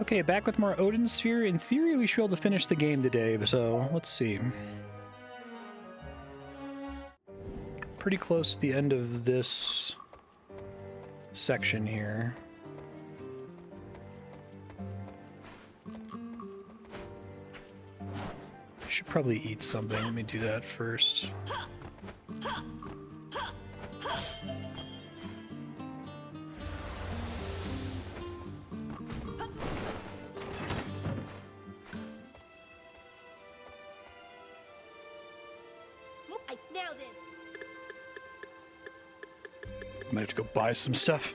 Okay, back with more Odin Sphere. In theory, we should be able to finish the game today, so let's see. Pretty close to the end of this section here. I should probably eat something. Let me do that first. Now then. Might have to go buy some stuff.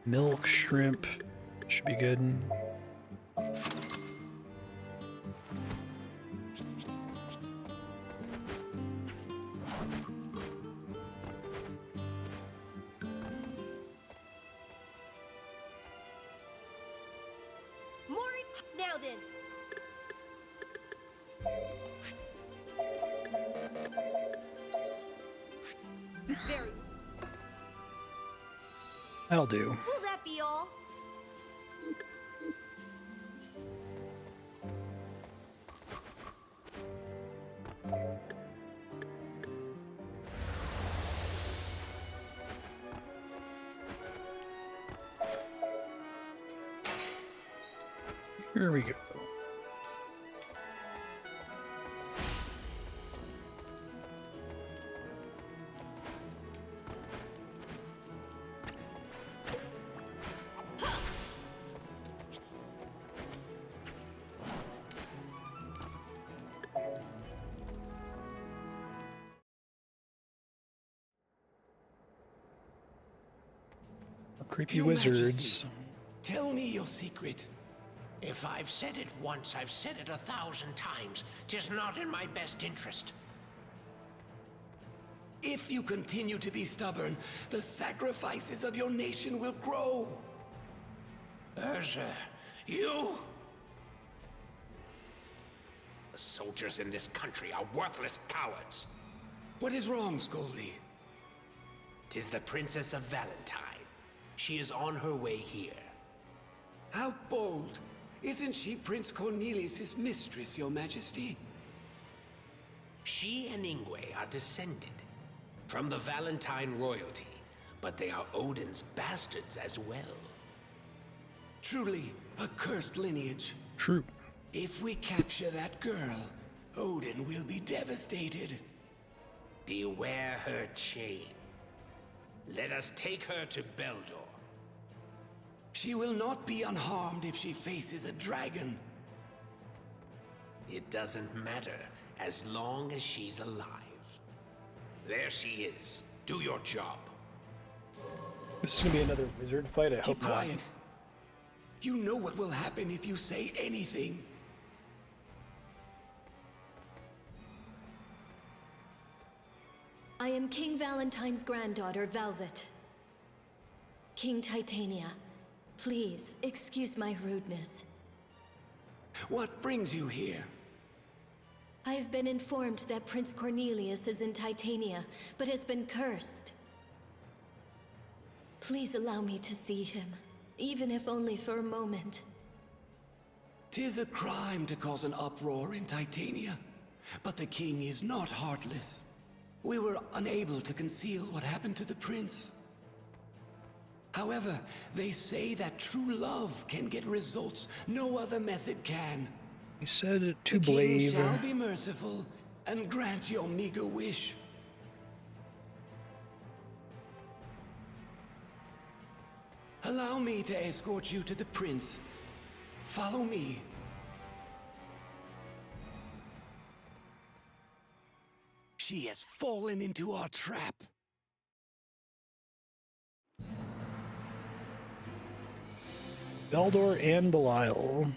Milk, shrimp, should be good. Now then. Very. That'll do. Will that be all? Here we go. Creepy Your wizards. Majesty, tell me your secret. If I've said it once, I've said it 1,000 times. 'Tis not in my best interest. If you continue to be stubborn, the sacrifices of your nation will grow. Urza, you? The soldiers in this country are worthless cowards. What is wrong, Scoldy? 'Tis the Princess of Valentine. She is on her way here. How bold. Isn't she Prince Cornelius' mistress, Your Majesty? She and Ingwe are descended from the Valentine royalty, but they are Odin's bastards as well. Truly a cursed lineage. True. If we capture that girl, Odin will be devastated. Beware her chain. Let us take her to Beldor. She will not be unharmed if she faces a dragon. It doesn't matter as long as she's alive. There she is. Do your job. This is gonna be another wizard fight. I Keep hope quiet. not. You know what will happen if you say anything. I am King Valentine's granddaughter, Velvet. King Titania, please excuse my rudeness. What brings you here? I have been informed that Prince Cornelius is in Titania, but has been cursed. Please allow me to see him, even if only for a moment. 'Tis a crime to cause an uproar in Titania, but the king is not heartless. We were unable to conceal what happened to the prince. However, they say that true love can get results no other method can. He said it to The king Blave. shall be merciful and grant your meager wish. Allow me to escort you to the prince. Follow me. She has fallen into our trap. Beldor and Belial.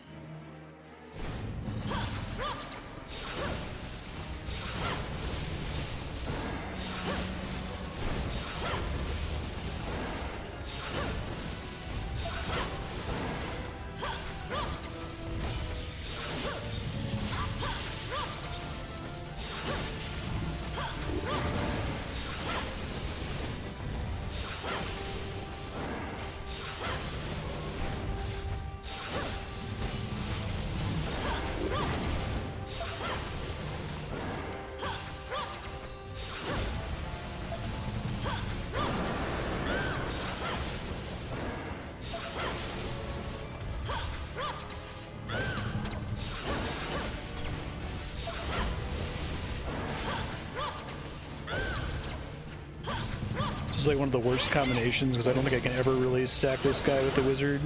is like one of the worst combinations because I don't think I can ever really stack this guy with the wizard.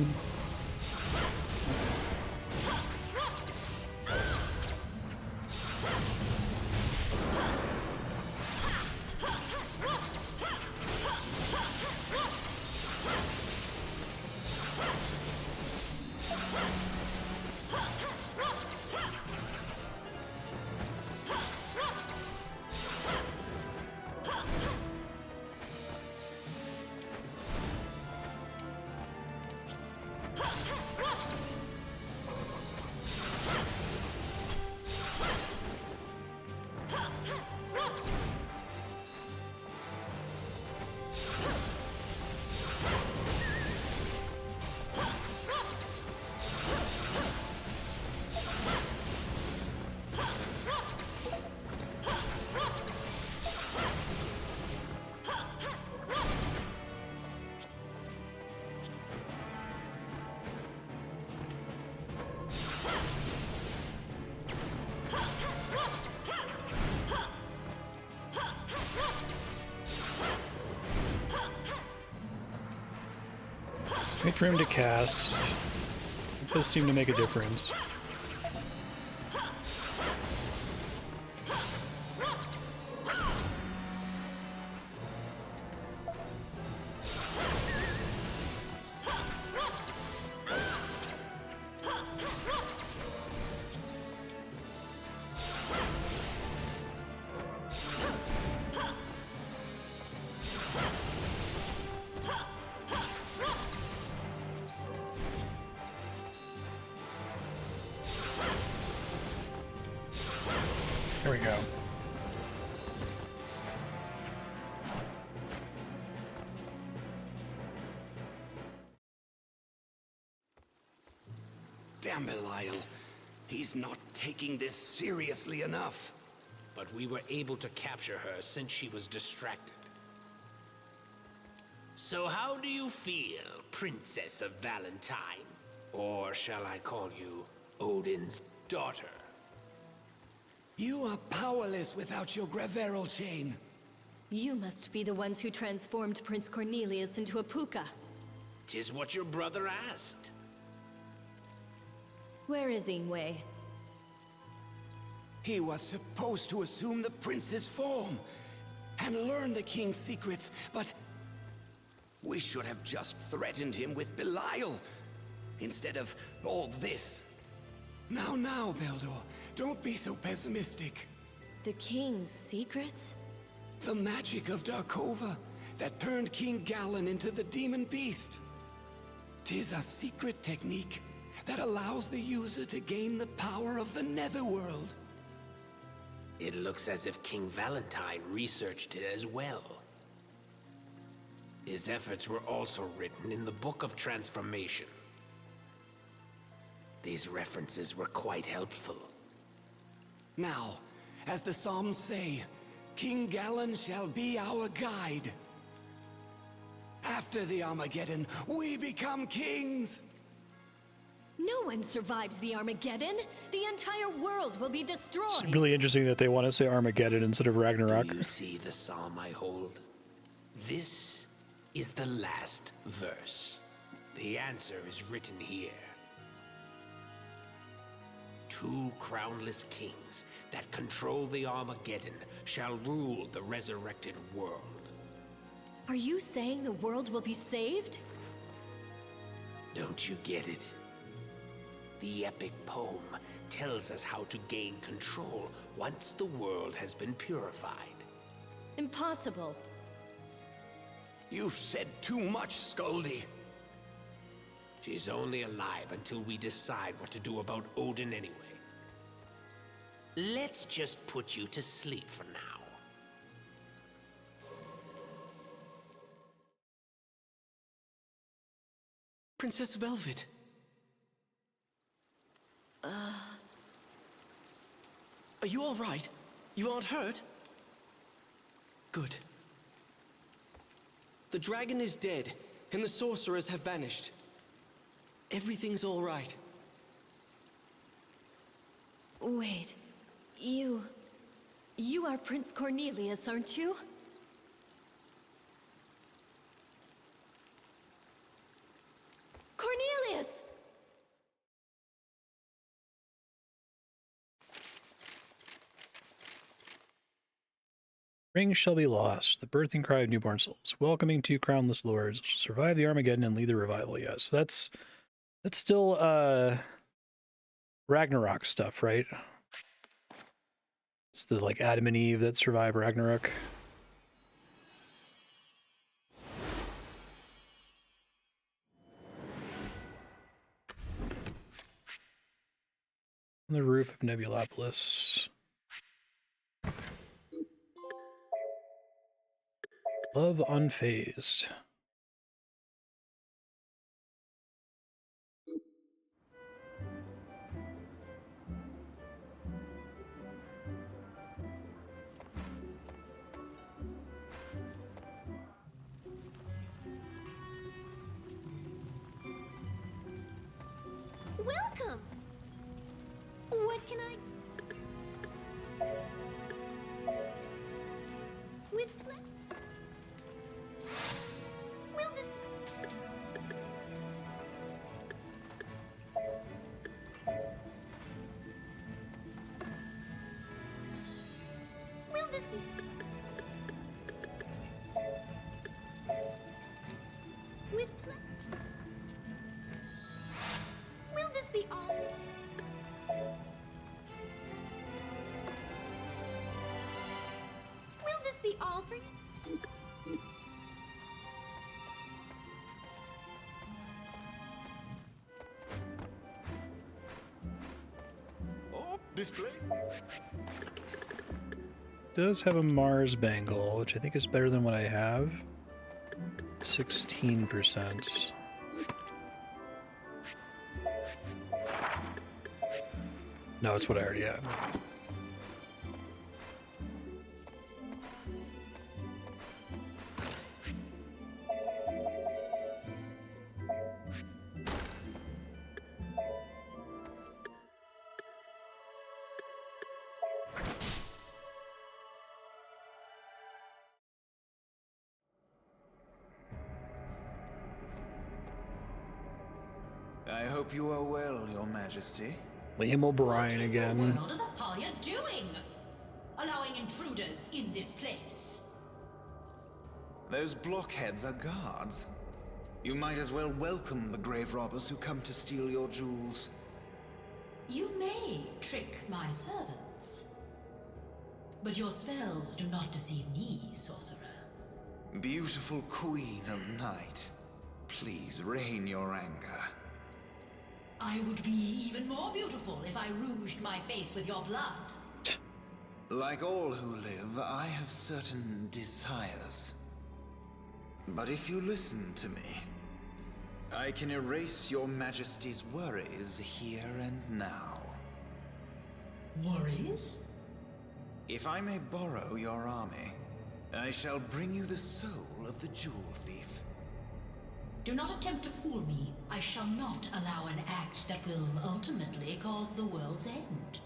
Wait for him to cast. It does seem to make a difference. There we go. Damn Belial. He's not taking this seriously enough. But we were able to capture her since she was distracted. So how do you feel, Princess of Valentine? Or shall I call you Odin's daughter? You are powerless without your Graveral chain. You must be the ones who transformed Prince Cornelius into a puka. 'Tis what your brother asked. Where is Ingwe? He was supposed to assume the prince's form and learn the king's secrets, but we should have just threatened him with Belial instead of all this. Now, Beldor, don't be so pessimistic. The king's secrets? The magic of Darkova that turned King Gallen into the demon beast. 'Tis a secret technique that allows the user to gain the power of the Netherworld. It looks as if King Valentine researched it as well. His efforts were also written in the Book of Transformation. These references were quite helpful. Now, as the Psalms say, King Gallen shall be our guide. After the Armageddon, we become kings! No one survives the Armageddon! The entire world will be destroyed! It's really interesting that they want to say Armageddon instead of Ragnarok. Do you see the psalm I hold? This is the last verse. The answer is written here. Two crownless kings that control the Armageddon shall rule the resurrected world. Are you saying the world will be saved? Don't you get it? The epic poem tells us how to gain control once the world has been purified. Impossible. You've said too much, Skuldy. She's only alive until we decide what to do about Odin anyway. Let's just put you to sleep for now. Princess Velvet. Are you all right? You aren't hurt? Good. The dragon is dead, and the sorcerers have vanished. Everything's all right. Wait, you are Prince Cornelius, aren't you? Rings shall be lost, the birthing cry of newborn souls, welcoming two crownless lords, survive the Armageddon and lead the revival. Yes, that's still Ragnarok stuff, right? It's the like Adam and Eve that survive Ragnarok. On the roof of Nebulopolis. Love unfazed. Welcome! What can I... With Will this... Will this be... With Will this be all? Will this be all for you? Oh, this place? Does have a Mars bangle, which I think is better than what I have. 16%. No, it's what I already have. I hope you are well, Your Majesty. Liam O'Brien What again. in the world are the Parlia doing? Allowing intruders in this place? Those blockheads are guards. You might as well welcome the grave robbers who come to steal your jewels. You may trick my servants. But your spells do not deceive me, sorcerer. Beautiful Queen of Night, please rein your anger. I would be even more beautiful if I rouged my face with your blood. Like all who live, I have certain desires. But if you listen to me, I can erase your Majesty's worries here and now. Worries? If I may borrow your army, I shall bring you the soul of the jewel thief. Do not attempt to fool me. I shall not allow an act that will ultimately cause the world's end.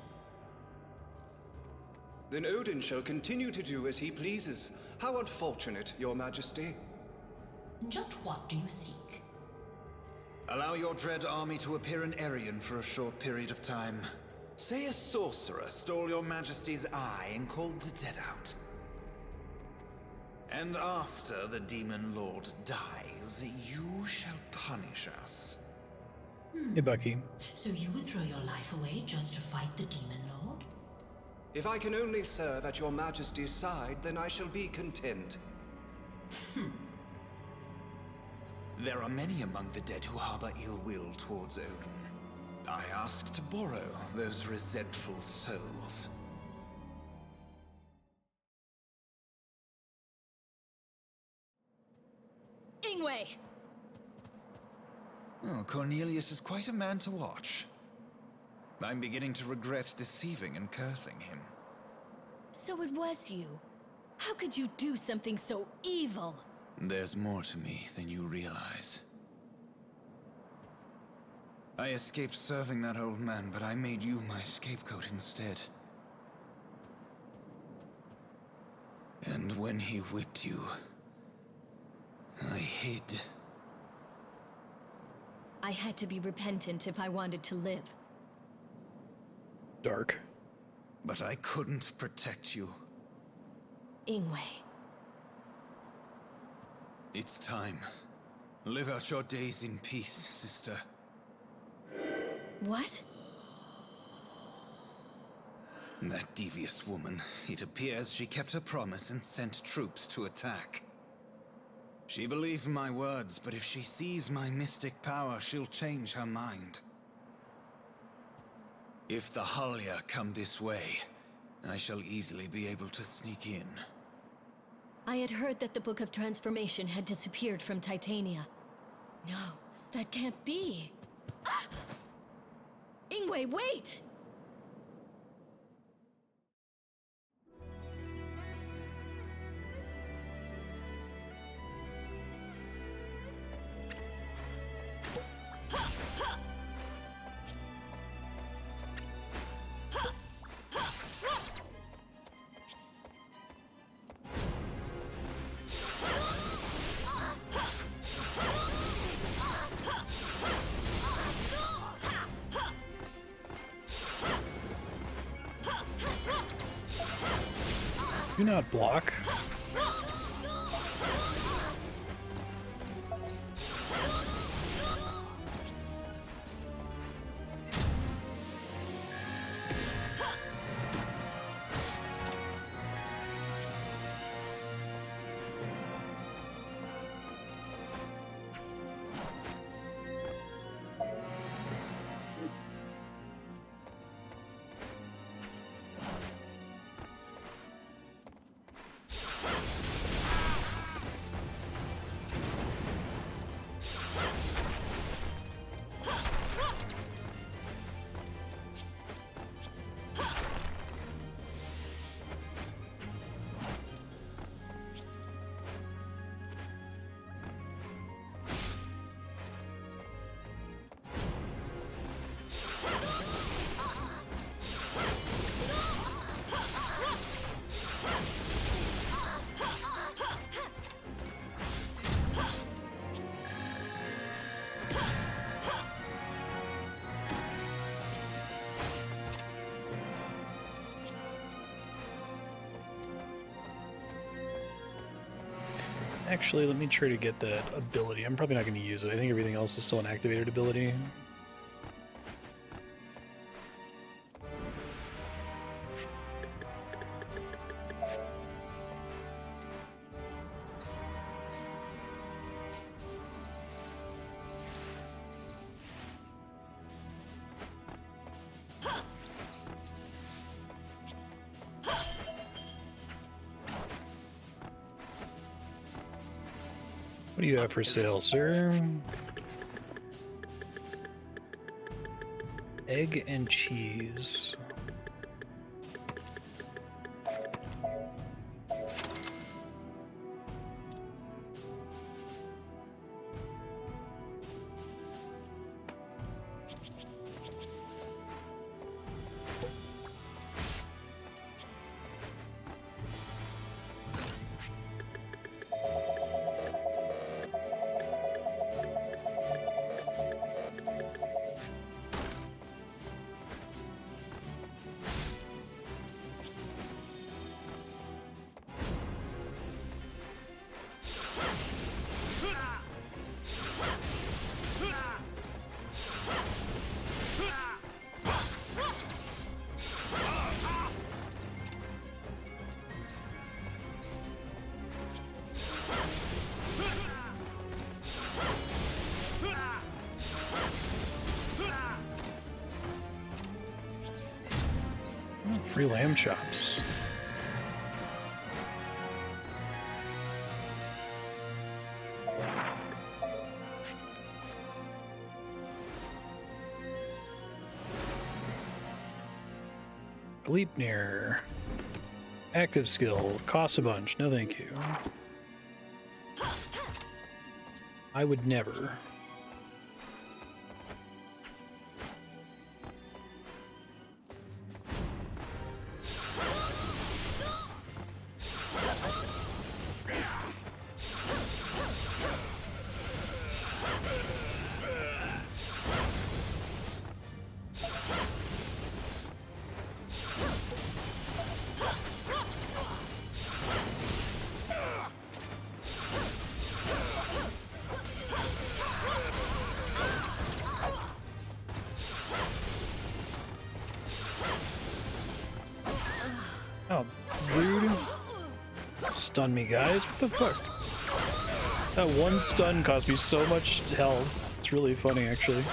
Then Odin shall continue to do as he pleases. How unfortunate, Your Majesty. Just what do you seek? Allow your dread army to appear in Arion for a short period of time. Say a sorcerer stole your Majesty's eye and called the dead out. And after the Demon Lord dies, you shall punish us. Hey, Bucky. So you would throw your life away just to fight the Demon Lord? If I can only serve at Your Majesty's side, then I shall be content. There are many among the dead who harbor ill will towards Odin. I ask to borrow those resentful souls. Ingwe! Oh, Cornelius is quite a man to watch. I'm beginning to regret deceiving and cursing him. So it was you. How could you do something so evil? There's more to me than you realize. I escaped serving that old man, but I made you my scapegoat instead. And when he whipped you, I hid. I had to be repentant if I wanted to live. Dark. But I couldn't protect you. Ingwe. It's time. Live out your days in peace, sister. What? That devious woman. It appears she kept her promise and sent troops to attack. She believed my words, but if she sees my mystic power, she'll change her mind. If the Halya come this way, I shall easily be able to sneak in. I had heard that the Book of Transformation had disappeared from Titania. No, that can't be. Ah! Ingwe, wait! Do not block. Actually, let me try to get that ability. I'm probably not going to use it. I think everything else is still an activated ability. What do you have for sale, sir? Egg and cheese. Free lamb chops. Gleipnir. Active skill. Costs a bunch. No thank you. I would never. Oh, rude. Stun me, guys. What the fuck? That one stun cost me so much health. It's really funny, actually.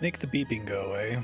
Make the beeping go away.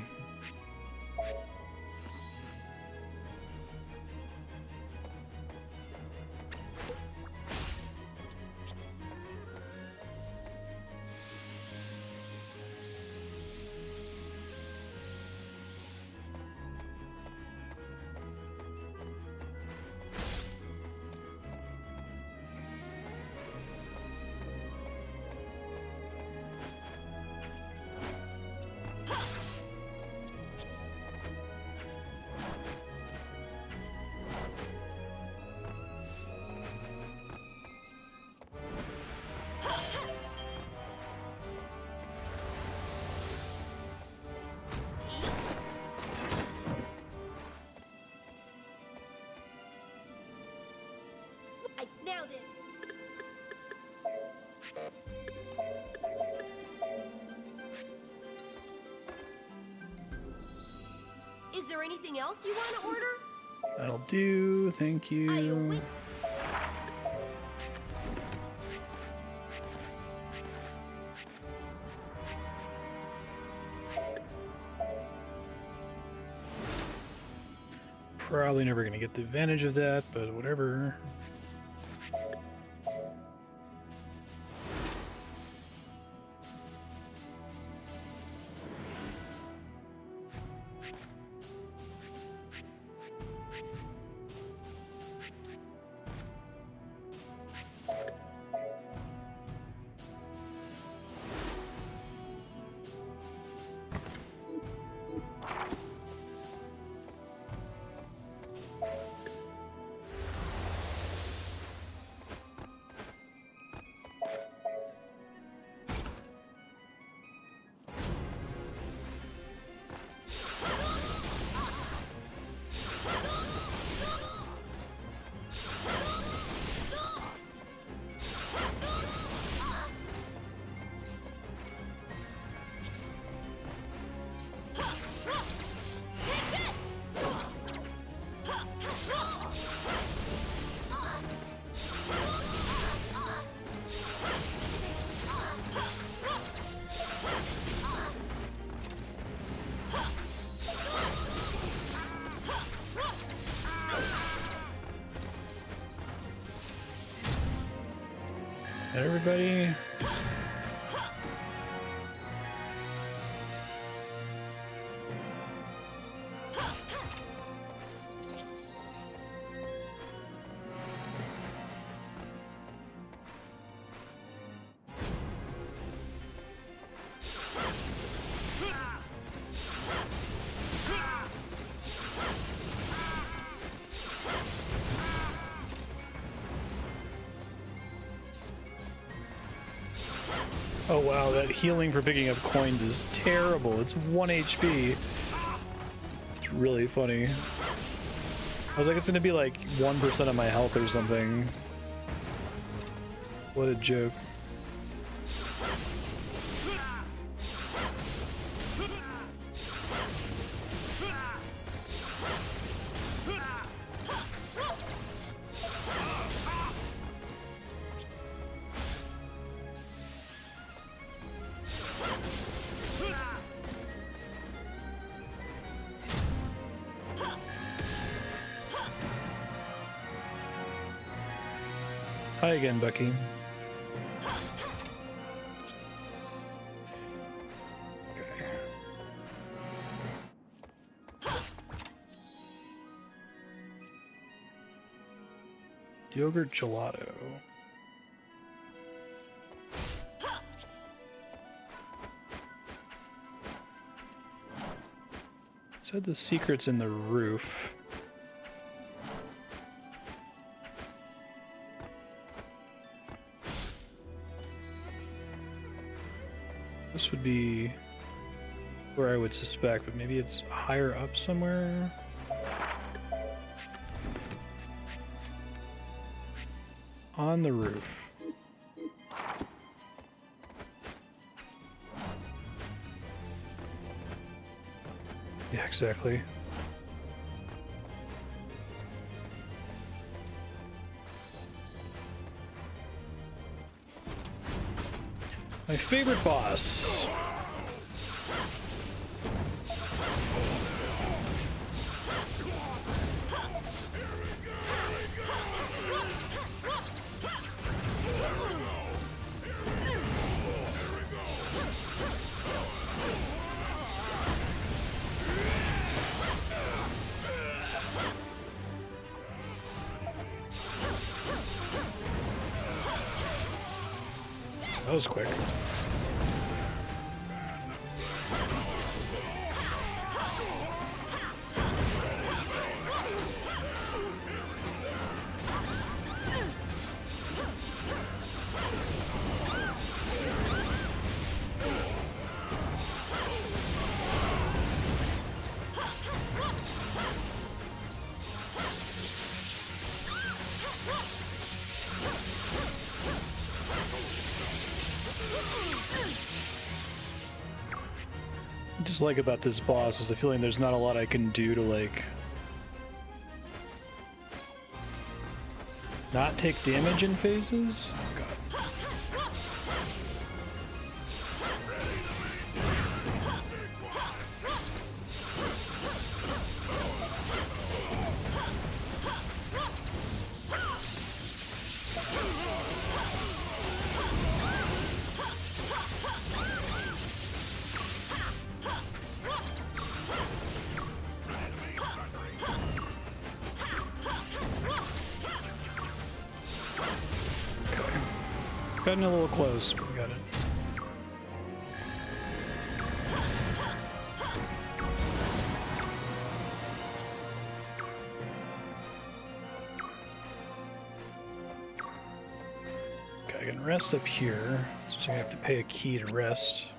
I nailed it. Is there anything else you want to order? That'll do. Thank you. Probably never gonna get the advantage of that, but whatever. Everybody. Oh wow, that healing for picking up coins is terrible. It's 1 HP. It's really funny. I was like, it's gonna be like 1% of my health or something. What a joke. Hi again, Bucky. Okay. Yogurt gelato. Said the secret's in the roof. This would be where I would suspect, but maybe it's higher up somewhere. On the roof. Yeah, exactly. My favorite boss. That was quick. Like about this boss is the feeling there's not a lot I can do to like not take damage in phases. Oh, God. Gotten a little close, but we got it. Okay, I can rest up here, so I have to pay a key to rest.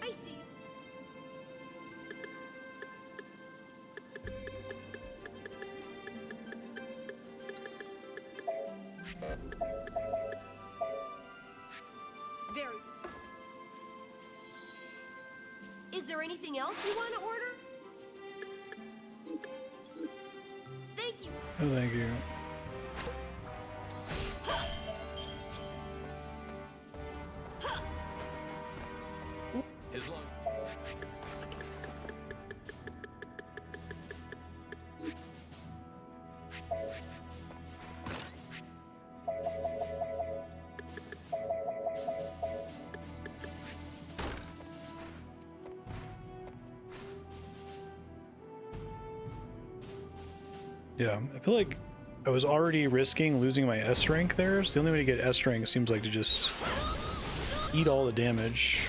I see. Very. Is there anything else you want to order? Thank you. Oh, thank you. As long Yeah, I feel like I was already risking losing my S rank there, so the only way to get S rank seems like to just eat all the damage.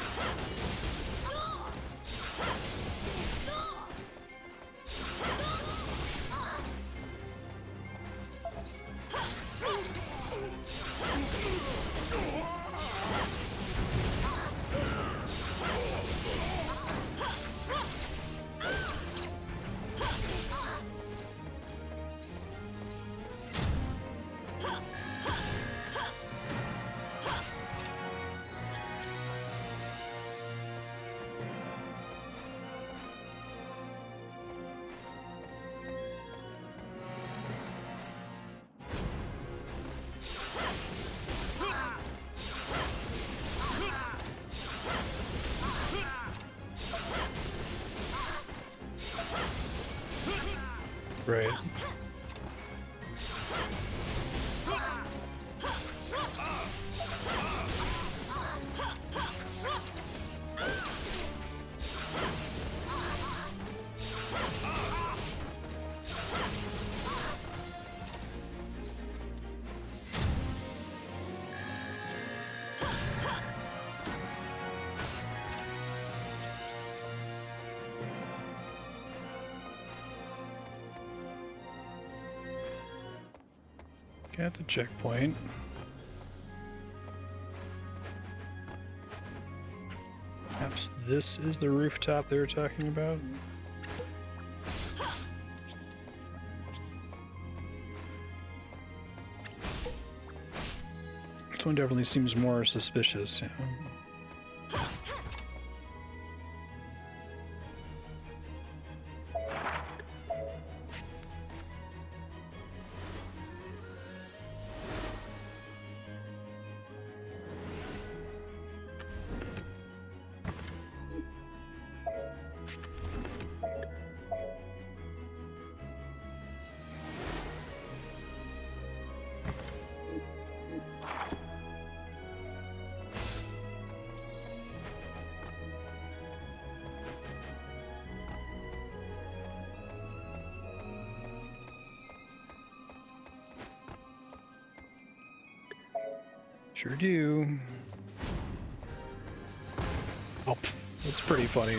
Right. At the checkpoint. Perhaps this is the rooftop they were talking about. This one definitely seems more suspicious. Yeah. Sure do. Oh, that's pretty funny.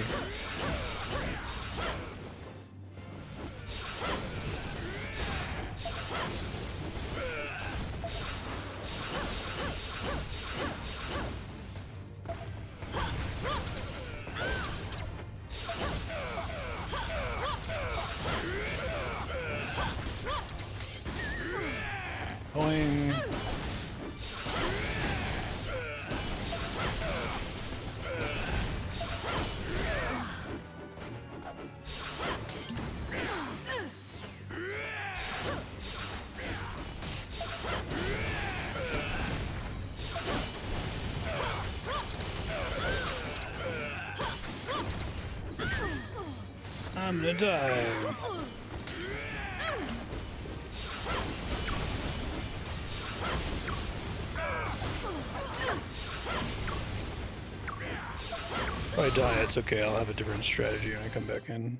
Boing. I'm gonna die. If I die, it's okay. I'll have a different strategy when I come back in.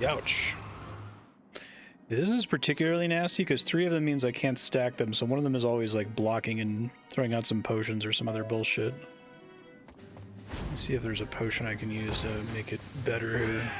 Ouch. This is particularly nasty because 3 of them means I can't stack them, so one of them is always like blocking and throwing out some potions or some other bullshit. Let's see if there's a potion I can use to make it better here.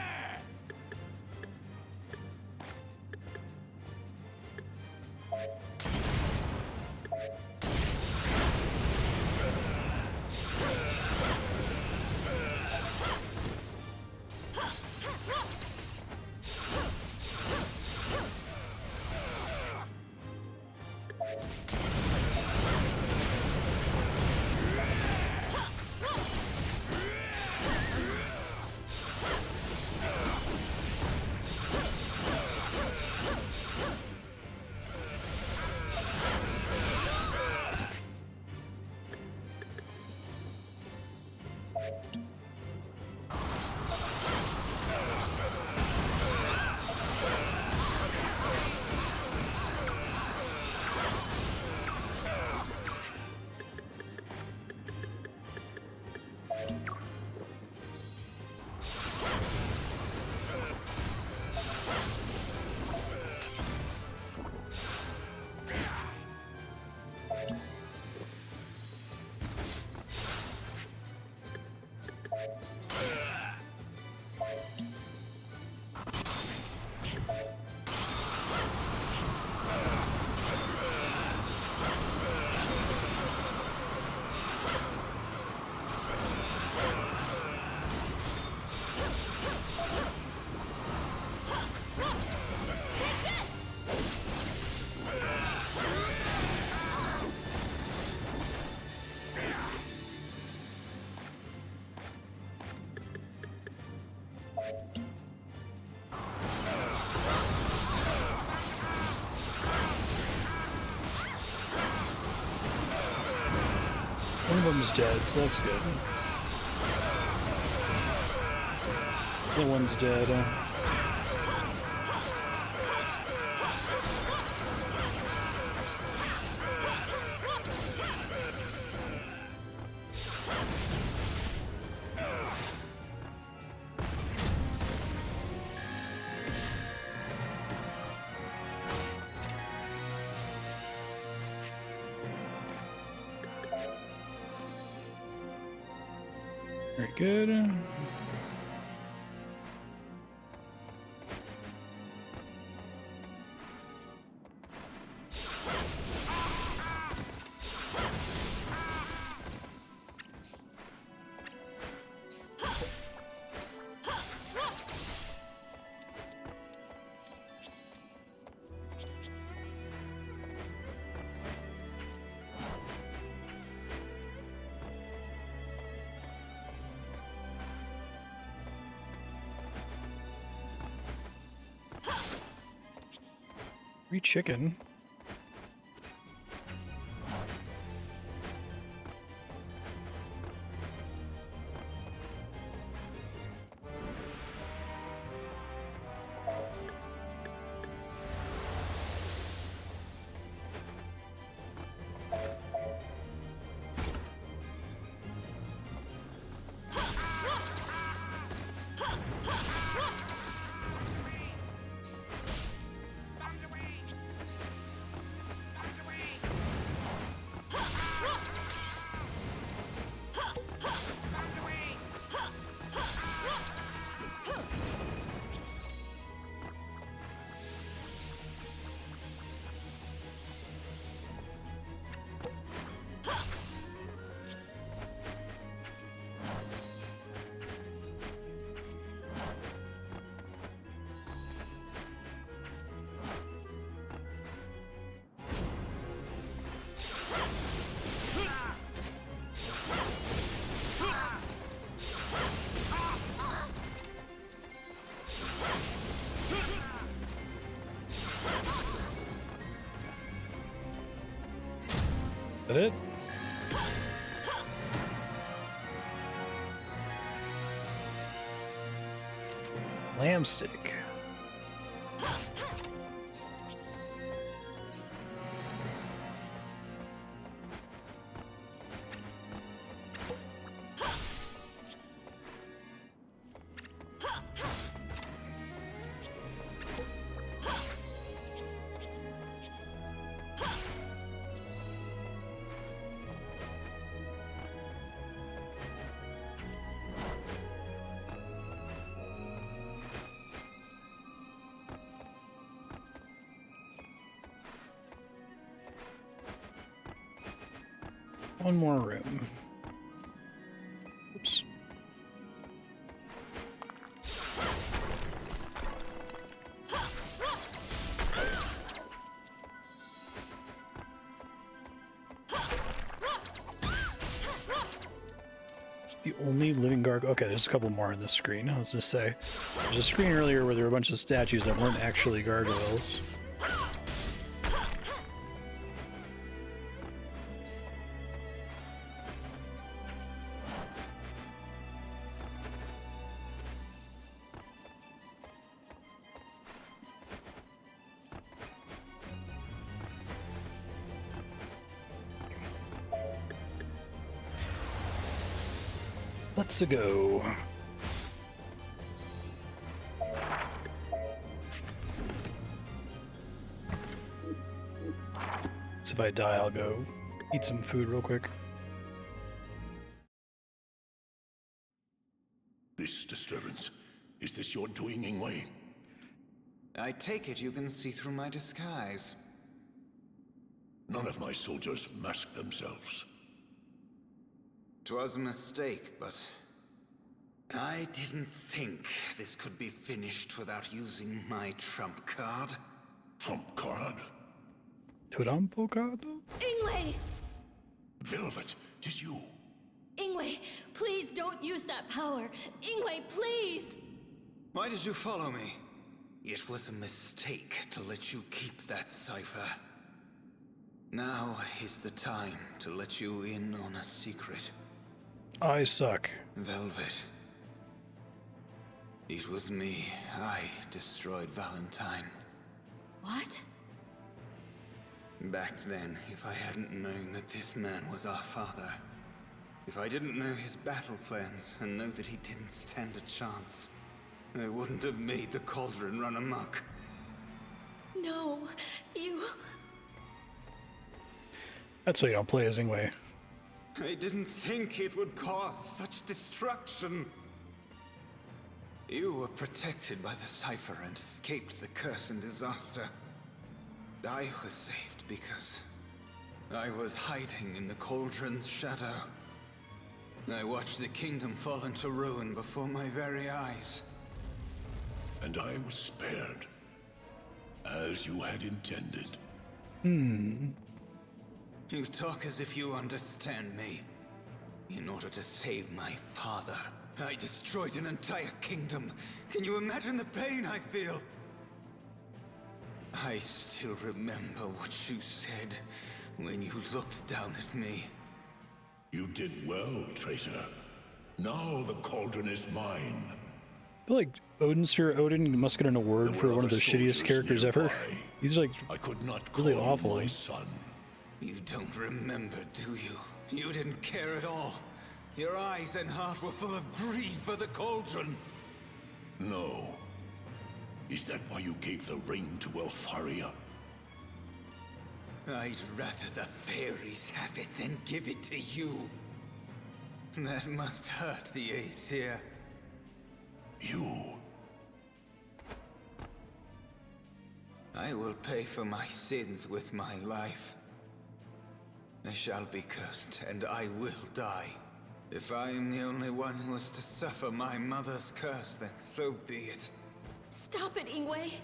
One of them's dead, so that's good. The other one's dead. Very good. Free chicken. Is that it? Lamb steak. One more room. Oops. The only living gargoyle. Okay, there's a couple more on this screen. I was gonna say, there's a screen earlier where there were a bunch of statues that weren't actually gargoyles. Let's go. So if I die, I'll go eat some food real quick. This disturbance, is this your doing, Ingwe? I take it you can see through my disguise. None of my soldiers mask themselves. 'Twas a mistake, but I didn't think this could be finished without using my trump card. Trump card? Trumpo cardo? Ingwe! Velvet, 'tis you. Ingwe, please don't use that power. Ingwe, please! Why did you follow me? It was a mistake to let you keep that cipher. Now is the time to let you in on a secret. I suck. Velvet. It was me. I destroyed Valentine. What? Back then, if I hadn't known that this man was our father, if I didn't know his battle plans and know that he didn't stand a chance, I wouldn't have made the cauldron run amok. No, you... That's why you don't play as Ingwe. I didn't think it would cause such destruction. You were protected by the cipher and escaped the curse and disaster. I was saved because I was hiding in the cauldron's shadow. I watched the kingdom fall into ruin before my very eyes. And I was spared, as you had intended. You talk as if you understand me. In order to save my father, I destroyed an entire kingdom. Can you imagine the pain I feel? I still remember what you said when you looked down at me. You did well, traitor. Now the cauldron is mine. I feel like Odin must get an award for one of the shittiest characters ever. He's like I could not really call awful. my son. You don't remember, do you? You didn't care at all. Your eyes and heart were full of greed for the cauldron. No. Is that why you gave the ring to Leifthrasir? I'd rather the fairies have it than give it to you. That must hurt the Aesir. You. I will pay for my sins with my life. I shall be cursed, and I will die. If I am the only one who is to suffer my mother's curse, then so be it. Stop it, Ingwe!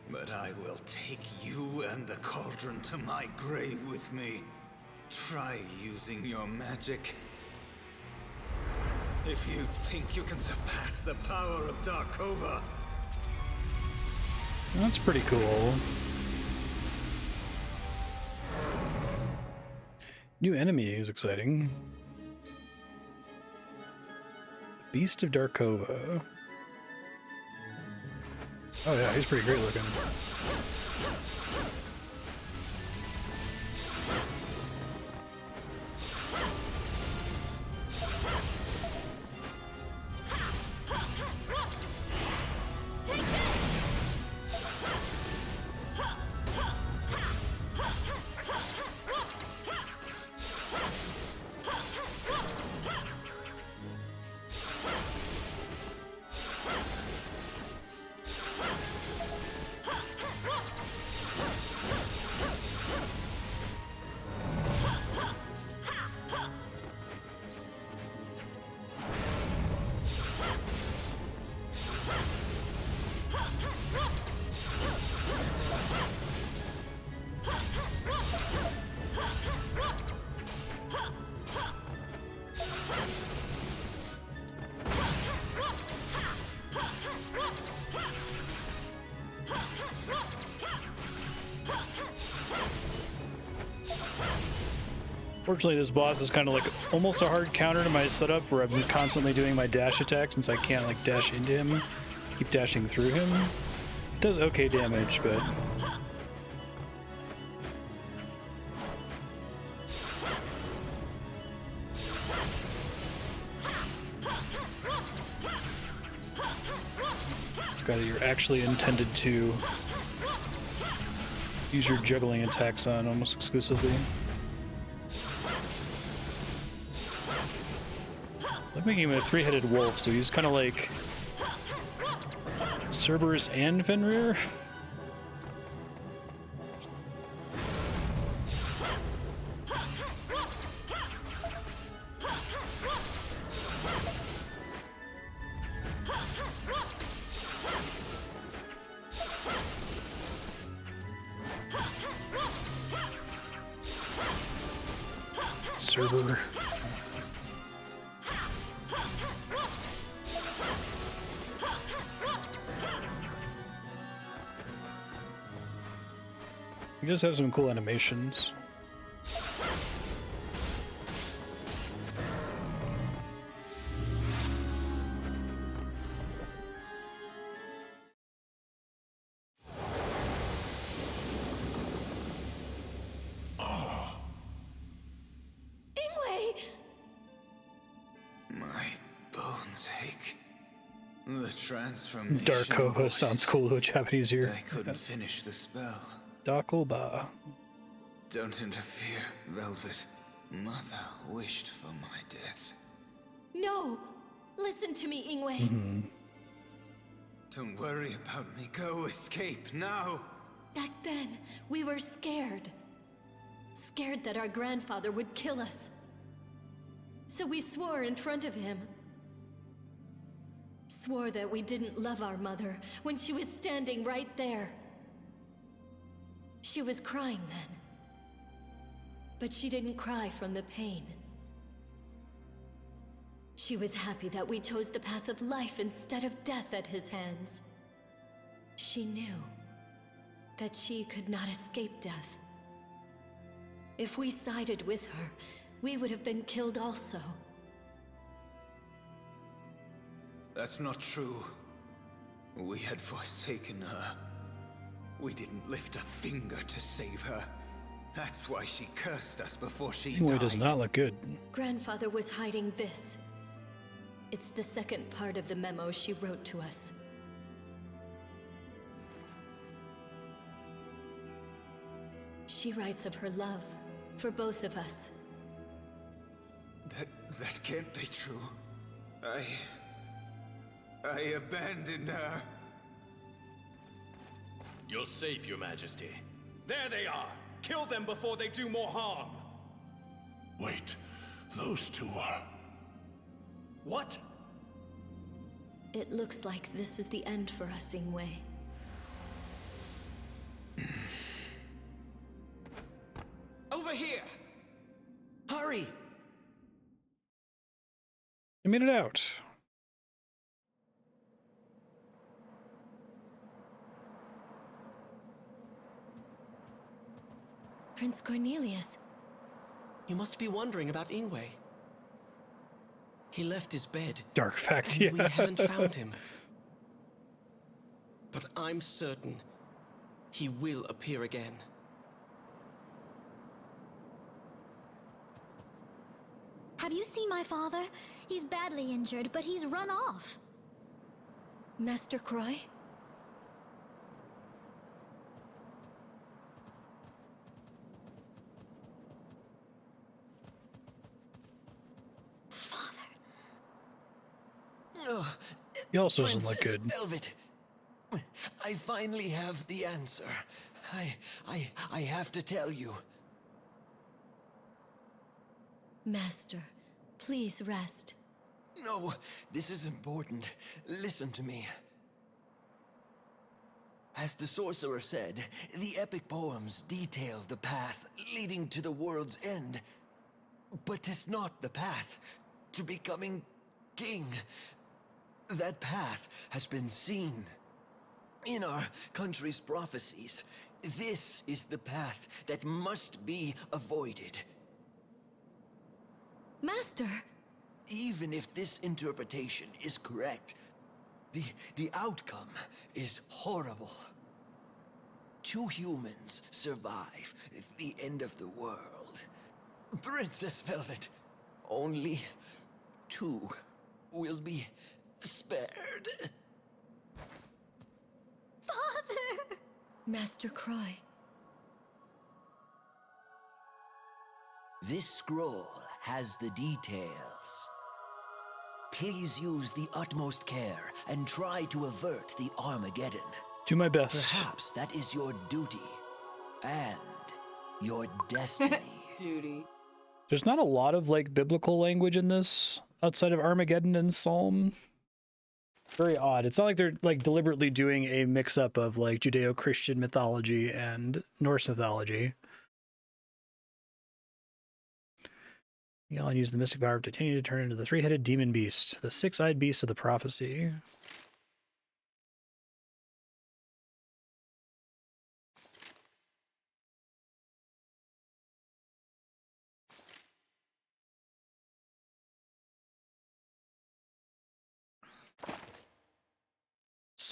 But I will take you and the cauldron to my grave with me. Try using your magic. If you think you can surpass the power of Darkova. That's pretty cool. New enemy is exciting. Beast of Darkova. Oh yeah, he's pretty great looking. Fortunately, this boss is kind of like almost a hard counter to my setup where I'm constantly doing my dash attack since I can't like dash into him, keep dashing through him. It does okay damage, but... Forgot that you're actually intended to use your juggling attacks on almost exclusively. I'm making him a three-headed wolf, so he's kind of like Cerberus and Fenrir. Cerber. He just has some cool animations. Ingwe! My bones ache. The transformation. Darkoba sounds cool to a Japanese ear. I couldn't finish the spell. Dakoba. Don't interfere, Velvet. Mother wished for my death. No! Listen to me, Ingwe. Don't worry about me. Go, escape, now! Back then, we were scared. Scared that our grandfather would kill us. So we swore in front of him. Swore that we didn't love our mother when she was standing right there. She was crying then. But she didn't cry from the pain. She was happy that we chose the path of life instead of death at his hands. She knew that she could not escape death. If we sided with her, we would have been killed also. That's not true. We had forsaken her. We didn't lift a finger to save her. That's why she cursed us before she Ingwe died. does not look good. Grandfather was hiding this. It's the second part of the memo she wrote to us. She writes of her love for both of us. That can't be true. I abandoned her. You're safe, Your Majesty. There they are! Kill them before they do more harm! Wait, those two are... What? It looks like this is the end for us, Ingwe. Over here! Hurry! I made it out. Prince Cornelius. You must be wondering about Ingwe. He left his bed. Dark fact, and yeah. we haven't found him. But I'm certain he will appear again. Have you seen my father? He's badly injured, but he's run off. Master Croy? Oh, He also doesn't look Princess good. Velvet, I finally have the answer. I have to tell you. Master, please rest. No, this is important. Listen to me. As the sorcerer said, the epic poems detail the path leading to the world's end. But 'tis not the path to becoming king. That path has been seen in our country's prophecies. This is the path that must be avoided. Master! Even if this interpretation is correct, the outcome is horrible. 2 humans survive the end of the world. Princess Velvet, only 2 will be spared. Father! Master Croy. This scroll has the details. Please use the utmost care and try to avert the Armageddon. Do my best. Perhaps that is your duty and your destiny. Duty. There's not a lot of like biblical language in this outside of Armageddon and Psalm. Very odd. It's not like they're like deliberately doing a mix-up of like Judeo-Christian mythology and Norse mythology. Elon used the mystic power of Titania to turn into the 3-headed demon beast, the 6-eyed beast of the prophecy.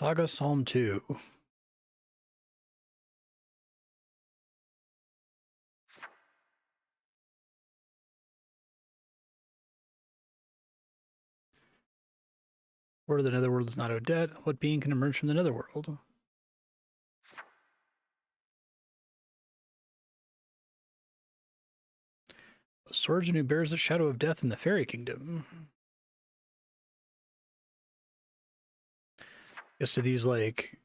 Saga Psalm 2. Word of the Netherworld is not Odette. What being can emerge from the Netherworld? A swordsman who bears the shadow of death in the fairy kingdom. Guess do these like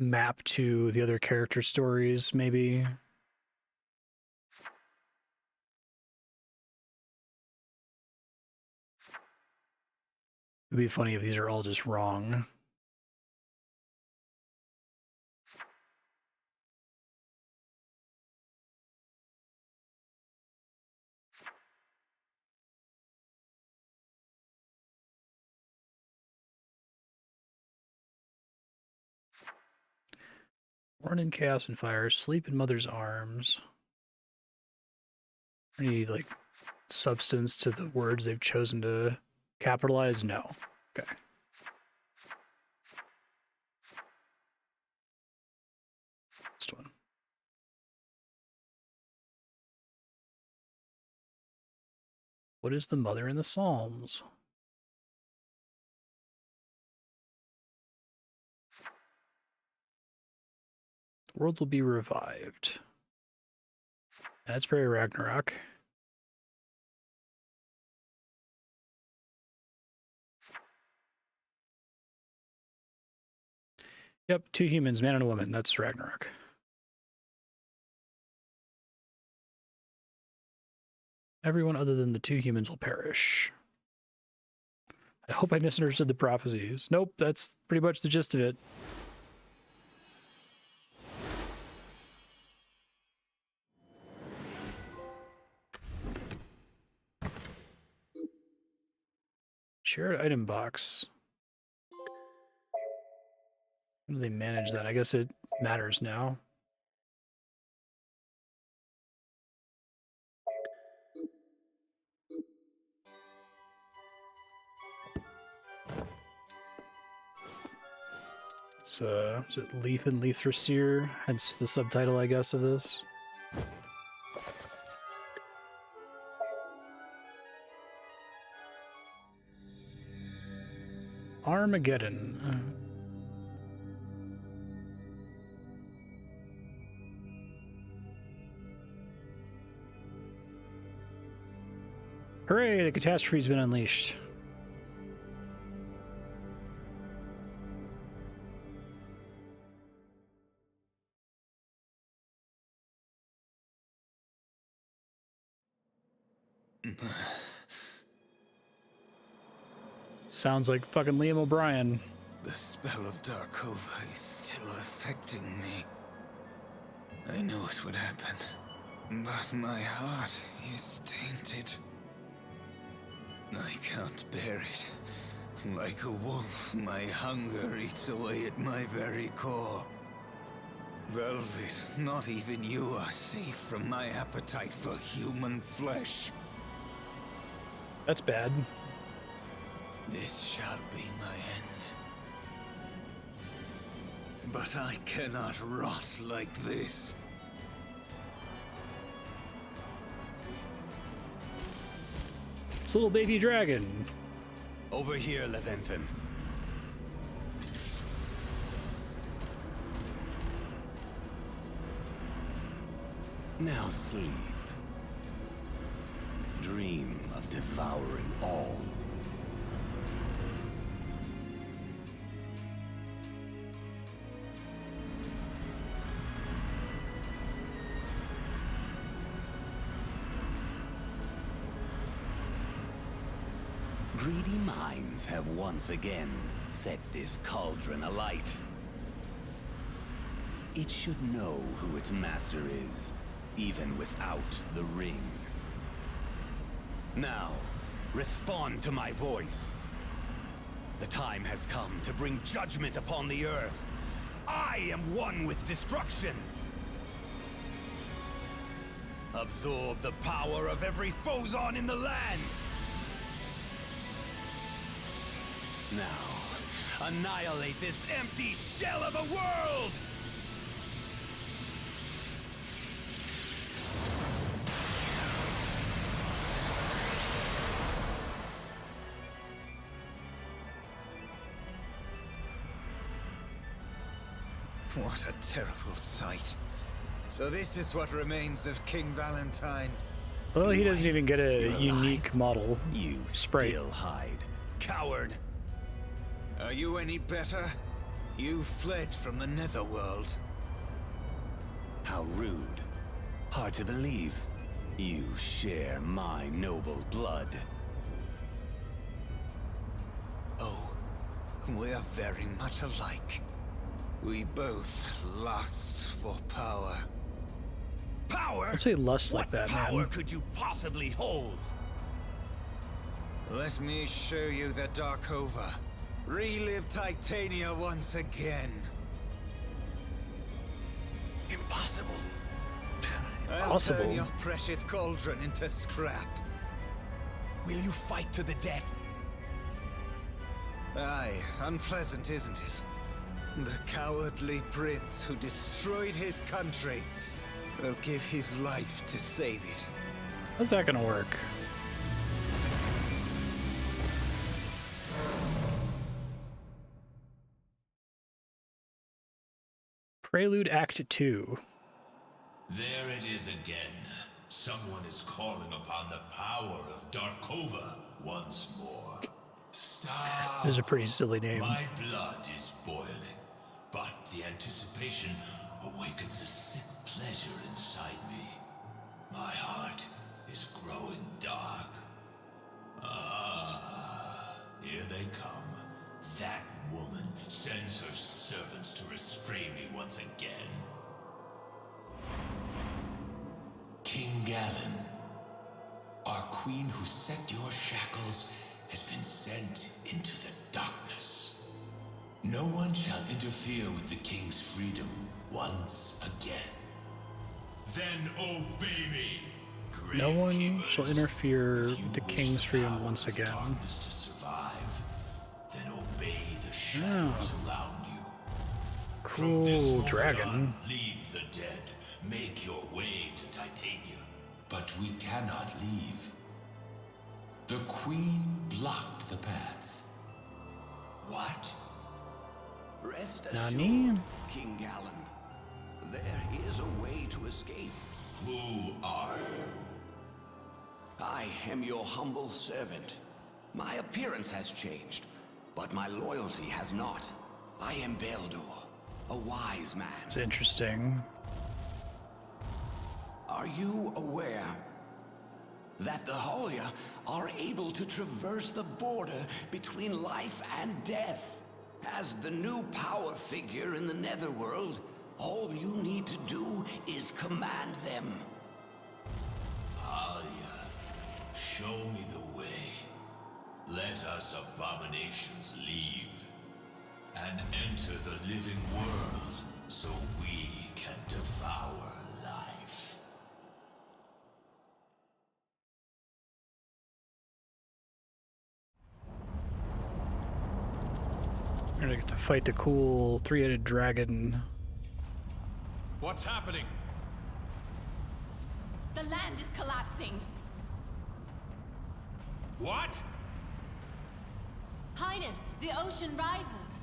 map to the other character stories, maybe? It'd be funny if these are all just wrong. Born in chaos and fire, sleep in mother's arms. Any like substance to the words they've chosen to capitalize? No. Okay. Next one. What is the mother in the Psalms? The world will be revived. That's very Ragnarok. Yep, 2 humans, man and a woman. That's Ragnarok. Everyone other than the 2 humans will perish. I hope I misunderstood the prophecies. Nope, that's pretty much the gist of it. Shared item box. How do they manage that? I guess it matters now. It's is it Leif and Leifthrasir? Hence the subtitle, I guess, of this. Armageddon. Hooray, the catastrophe's been unleashed. Sounds like fucking Liam O'Brien. The spell of Darkova is still affecting me. I knew it would happen, but my heart is tainted. I can't bear it. Like a wolf, my hunger eats away at my very core. Velvet, not even you are safe from my appetite for human flesh. That's bad. This shall be my end. But I cannot rot like this. It's little baby dragon. Over here, Leventhin. Now sleep. Dream of devouring all. Greedy minds have once again set this cauldron alight. It should know who its master is, even without the ring. Now, respond to my voice. The time has come to bring judgment upon the earth. I am one with destruction. Absorb the power of every Phozon in the land. Now, Annihilate this empty shell of a world! What a terrible sight. So this is what remains of King Valentine. Well, he doesn't even get a unique model. You sprite. still hide, coward. Are you any better? You fled from the Netherworld. How rude. Hard to believe. You share my noble blood. Oh, we're very much alike. We both lust for power. Power? I'd say lust like that, What power man. could you possibly hold? Let me show you the Darkova. Relive Titania once again. Impossible. I'll turn your precious cauldron into scrap. Will you fight to the death? Aye, unpleasant, isn't it? The cowardly prince who destroyed his country will give his life to save it. How's that gonna work? Prelude Act 2. There it is again. Someone is calling upon the power of Darkova once more. Stop. This is a pretty silly name. My blood is boiling, but the anticipation awakens a sick pleasure inside me. My heart is growing dark. Ah, here they come. That woman sends her servants to restrain me once again. King Galen, our queen who set your shackles has been sent into the darkness. No one shall interfere with the king's freedom once again. Then obey me. No one shall interfere with the king's freedom once again. Darkness to survive. Then obey the shadows around you. From this Cool moment dragon. on, lead the dead. Make your way to Titania. But we cannot leave. The queen blocked the path. What? Rest Nani? assured, King Galen. There is a way to escape. Who are you? I am your humble servant. My appearance has changed, but my loyalty has not. I am Beldor, a wise man. It's interesting. Are you aware that the Holia are able to traverse the border between life and death? As the new power figure in the Netherworld, all you need to do is command them. Alia, show me the way. Let us abominations leave and enter the living world so we can devour life. We're gonna get to fight the cool three-headed dragon. What's happening? The land is collapsing. What? Highness, the ocean rises.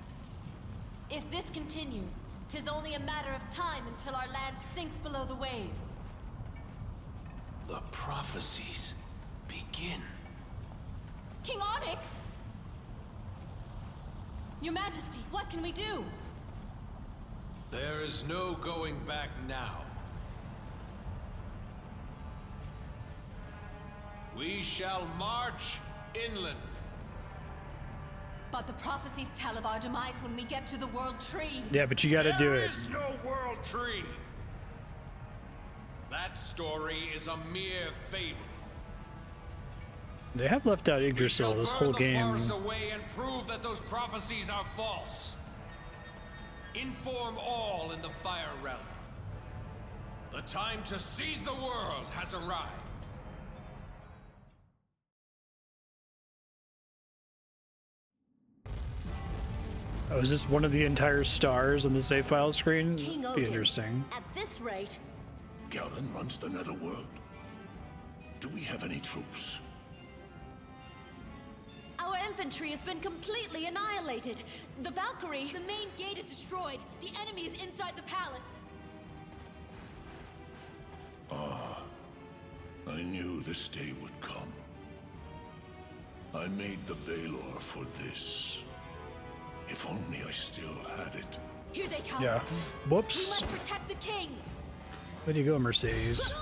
If this continues, 'tis only a matter of time until our land sinks below the waves. The prophecies begin. King Onyx! Your Majesty, what can we do? There is no going back now. We shall march inland. But the prophecies tell of our demise when we get to the World Tree. Yeah, but you gotta do There it. is no world tree. That story is a mere fable. They have left out Yggdrasil this whole Burn the game. farce away and prove that those prophecies are false. Inform all in the Fire Realm. The time to seize the world has arrived. Oh, is this one of the entire stars on the save file screen? King Be Odin, interesting. at this rate, Galen runs the netherworld. Do we have any troops? our infantry has been completely annihilated. The Valkyrie... The main gate is destroyed. The enemy is inside the palace. Ah, I knew this day would come. I made the Baelor for this. If only I still had it. Here they come. Yeah. We Whoops. must protect the king. Way to go, Mercedes.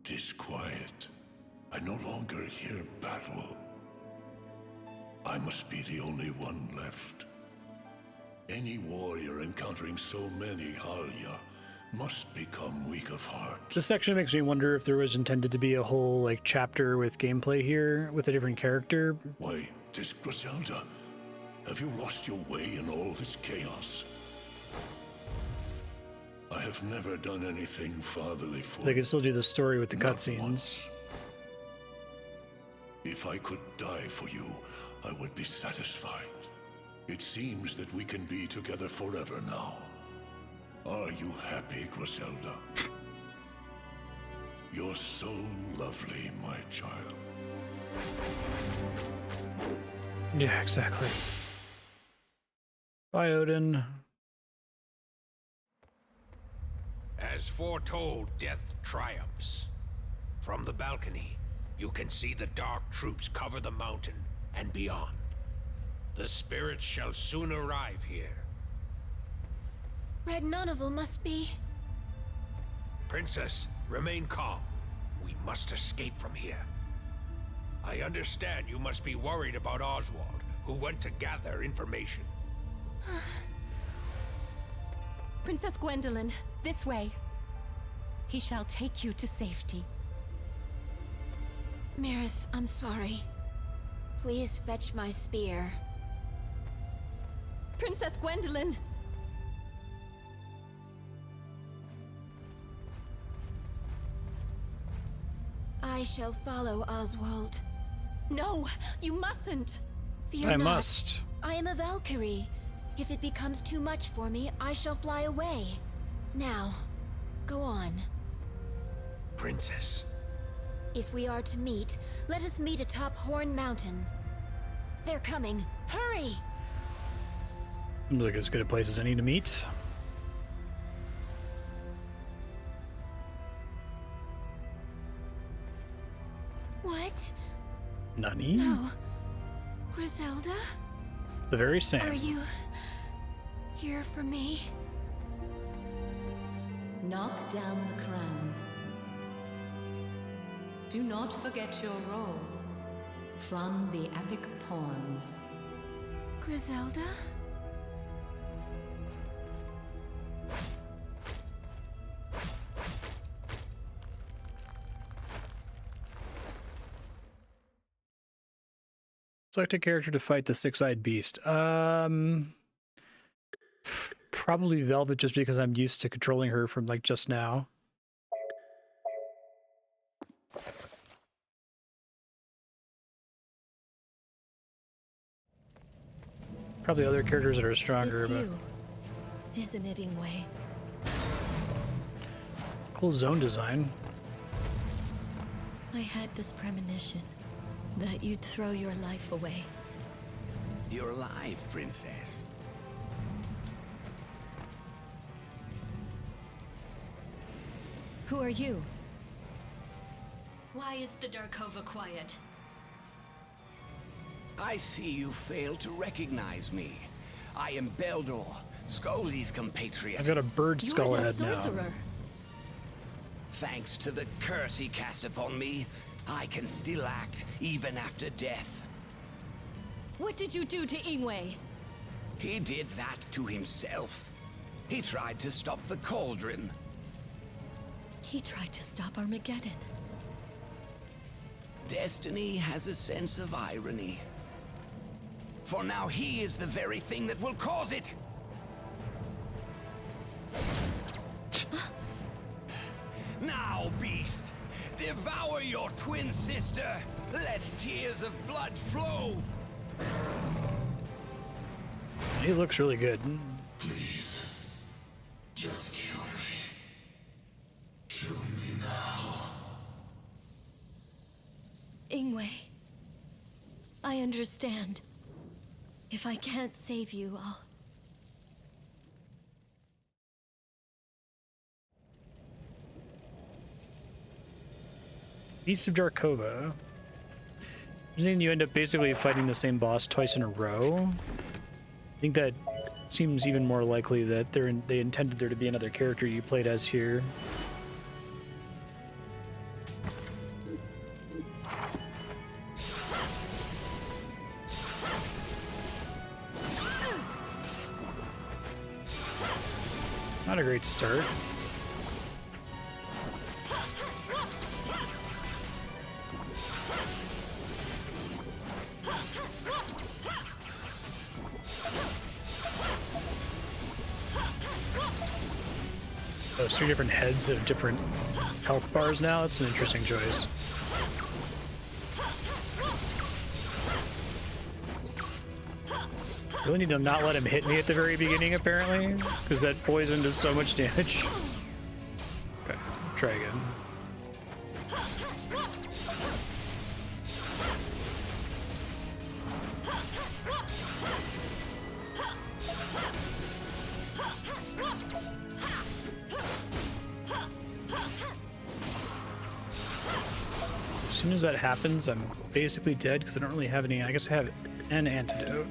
Tis quiet. I no longer hear battle. I must be the only one left. Any warrior encountering so many Halya must become weak of heart. This section makes me wonder if there was intended to be a whole like chapter with gameplay here with a different character. Why, 'tis Griselda. Have you lost your way in all this chaos? I have never done anything fatherly for They can still do the story with the Not cutscenes. once. If I could die for you, I would be satisfied. It seems that we can be together forever now. Are you happy, Griselda? You're so lovely, my child. Yeah, exactly. Bye, Odin. As foretold, death triumphs. From the balcony, you can see the dark troops cover the mountain and beyond. The spirits shall soon arrive here. Ragnonovel must be... Princess, remain calm. We must escape from here. I understand you must be worried about Oswald, who went to gather information. Princess Gwendolyn, this way. He shall take you to safety. Miris, I'm sorry. Please fetch my spear. Princess Gwendolyn! I shall follow Oswald. No, you mustn't! Fear I not. must. I am a Valkyrie. If it becomes too much for me, I shall fly away. Now, go on. Princess. If we are to meet, let us meet atop Horn Mountain. They're coming. Hurry! Seems like as good a place as any to meet. What? Nani? No. Griselda? The very same. Are you here for me? Knock down the crown. Do not forget your role. From the epic poems. Griselda? Select a character to fight the six-eyed beast. Probably Velvet, just because I'm used to controlling her from like just now. Probably other characters that are stronger, It's but you, isn't it, Ingwe? cool zone design. I had this premonition that you'd throw your life away. You're alive, Princess. Who are you? Why is the Darkova quiet? I see you fail to recognize me. I am Beldor, Skoldi's compatriot. I've got a bird skull You're that head now. sorcerer. Thanks to the curse he cast upon me, I can still act even after death. What did you do to Ingwe? He did that to himself. He tried to stop the cauldron. He tried to stop Armageddon. Destiny has a sense of irony. For now he is the very thing that will cause it. Now, beast, devour your twin sister. Let tears of blood flow. He looks really good. Please, just kill me. Kill me now. Ingwe, I understand. If I can't save you, I'll... East of Jarkova. Doesn't you end up basically fighting the same boss twice in a row? I think that seems even more likely that they intended there to be another character you played as here. Not a great start. Those 3 different heads have different health bars now. That's an interesting choice. Really need to not let him hit me at the very beginning, apparently, because that poison does so much damage. Okay, try again. As soon as that happens, I'm basically dead because I don't really have any. I guess I have an antidote.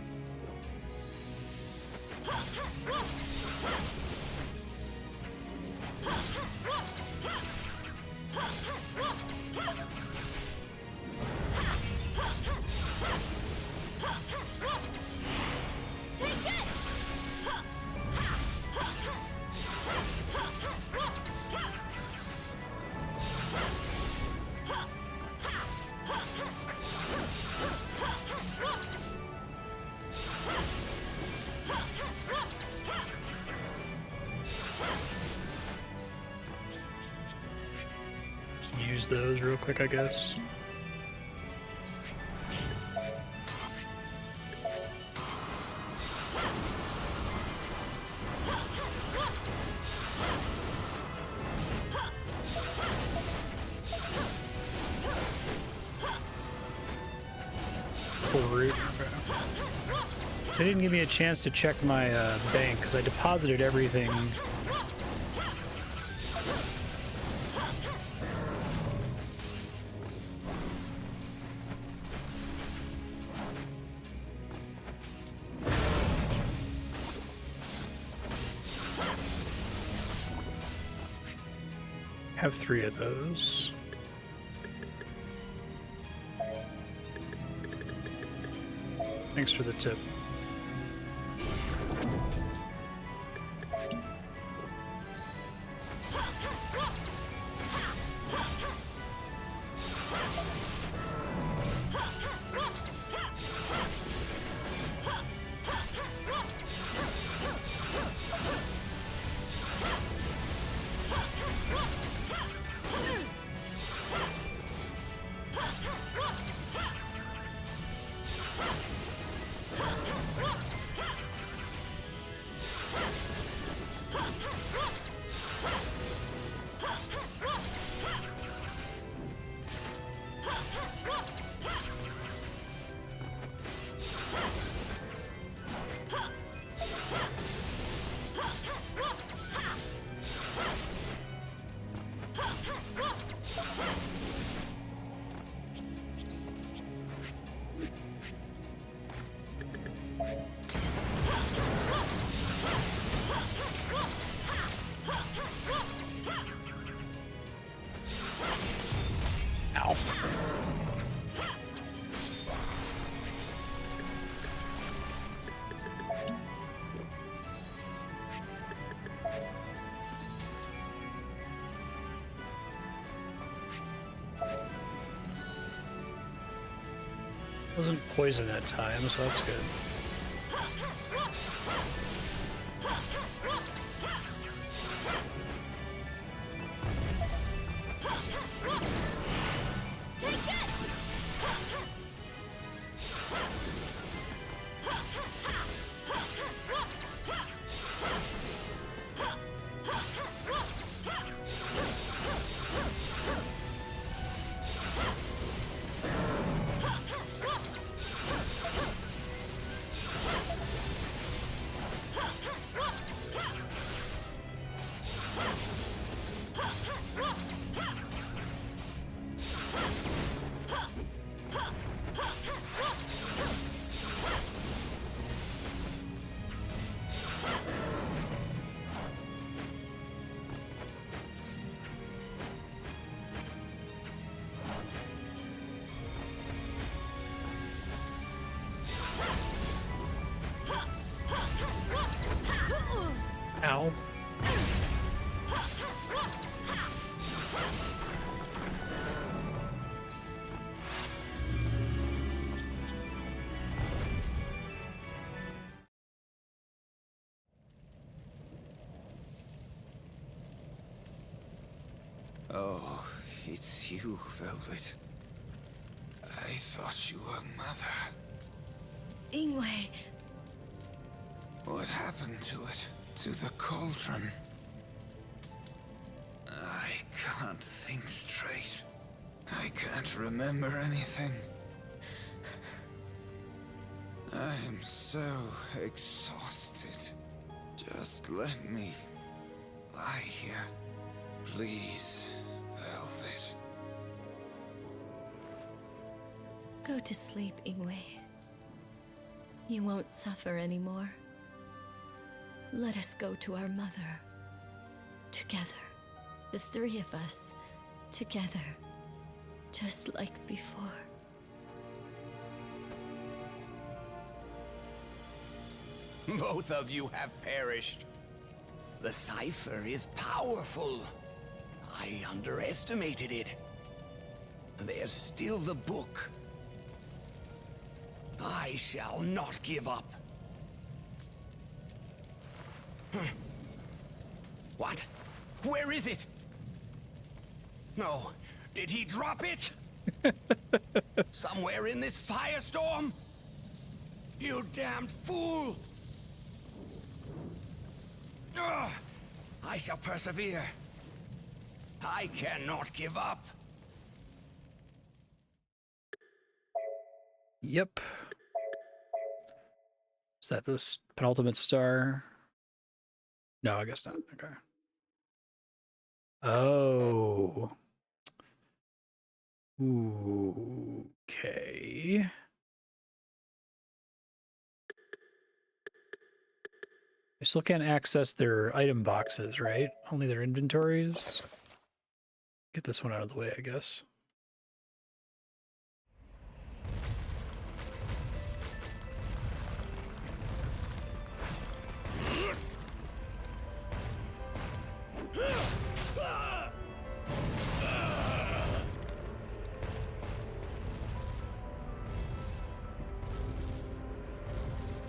Use those real quick, I guess. Full root. So they didn't give me a chance to check my bank because I deposited everything. Have 3 of those. Thanks for the tip. Wasn't poison that time, so that's good. Ow. Oh, it's you, Velvet. I thought you were Mother. Ingwe. What happened to it? To the cauldron? I can't think straight. I can't remember anything. I am so exhausted. Just let me lie here. Please, Velvet. Go to sleep, Ingwe. You won't suffer anymore. Let us go to our mother. Together. The three of us. Together. Just like before. Both of you have perished. The cipher is powerful. I underestimated it. There's still the book. I shall not give up. What? Where is it? No. Did he drop it? Somewhere in this firestorm? You damned fool! Ugh. I shall persevere. I cannot give up. Yep. Is that this penultimate star? No, I guess not. Okay. Oh. Ooh, okay. I still can't access their item boxes, right? Only their inventories. Get this one out of the way, I guess.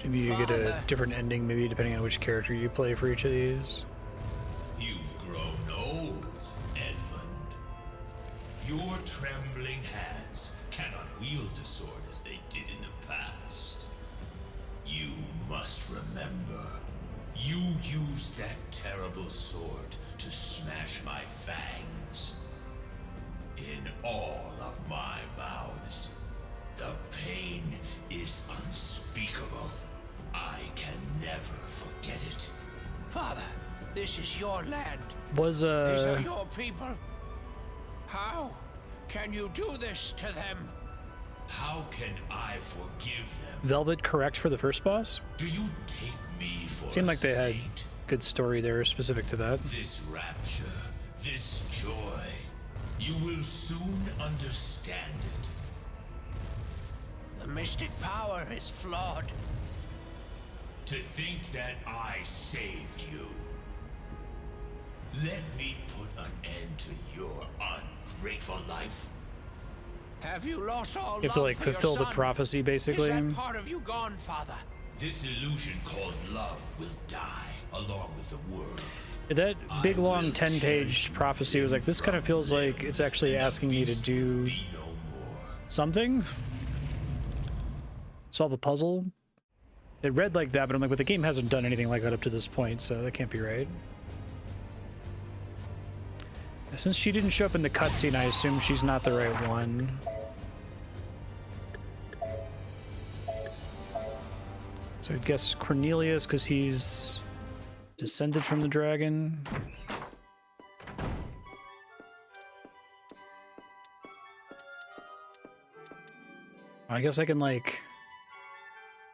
Maybe you get a different ending, maybe depending on which character you play for each of these. You've grown old, Edmund. Your trembling hands cannot wield a sword as they did in the past. You must remember, you used that terrible sword to smash my fangs. In all of my mouths, the pain is unspeakable. I can never forget it. Father, this is your land. Was These are your people. How can you do this to them? How can I forgive them? Velvet correct for the first boss? Do you take me for Seemed like they had saint? good story there specific to that. This rapture, this joy, you will soon understand it. The mystic power is flawed. To think that I saved you. Let me put an end to your ungrateful life. Have you lost all You have to love like for your fulfill the son? prophecy, basically. Is that part of you gone, Father? This illusion called love will die along with the world. That big long 10-page prophecy was like, this kind of feels like it's actually asking me to do something. Solve a puzzle. It read like that, but I'm like, but the game hasn't done anything like that up to this point, so that can't be right. Since she didn't show up in the cutscene, I assume she's not the right one. So I guess Cornelius, because he's descended from the dragon. I guess I can, like,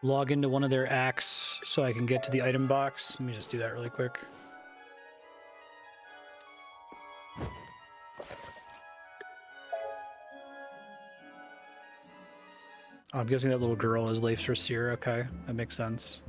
log into one of their acts so I can get to the item box. Let me just do that really quick. Oh, I'm guessing that little girl is Leifthrasir. Okay, that makes sense.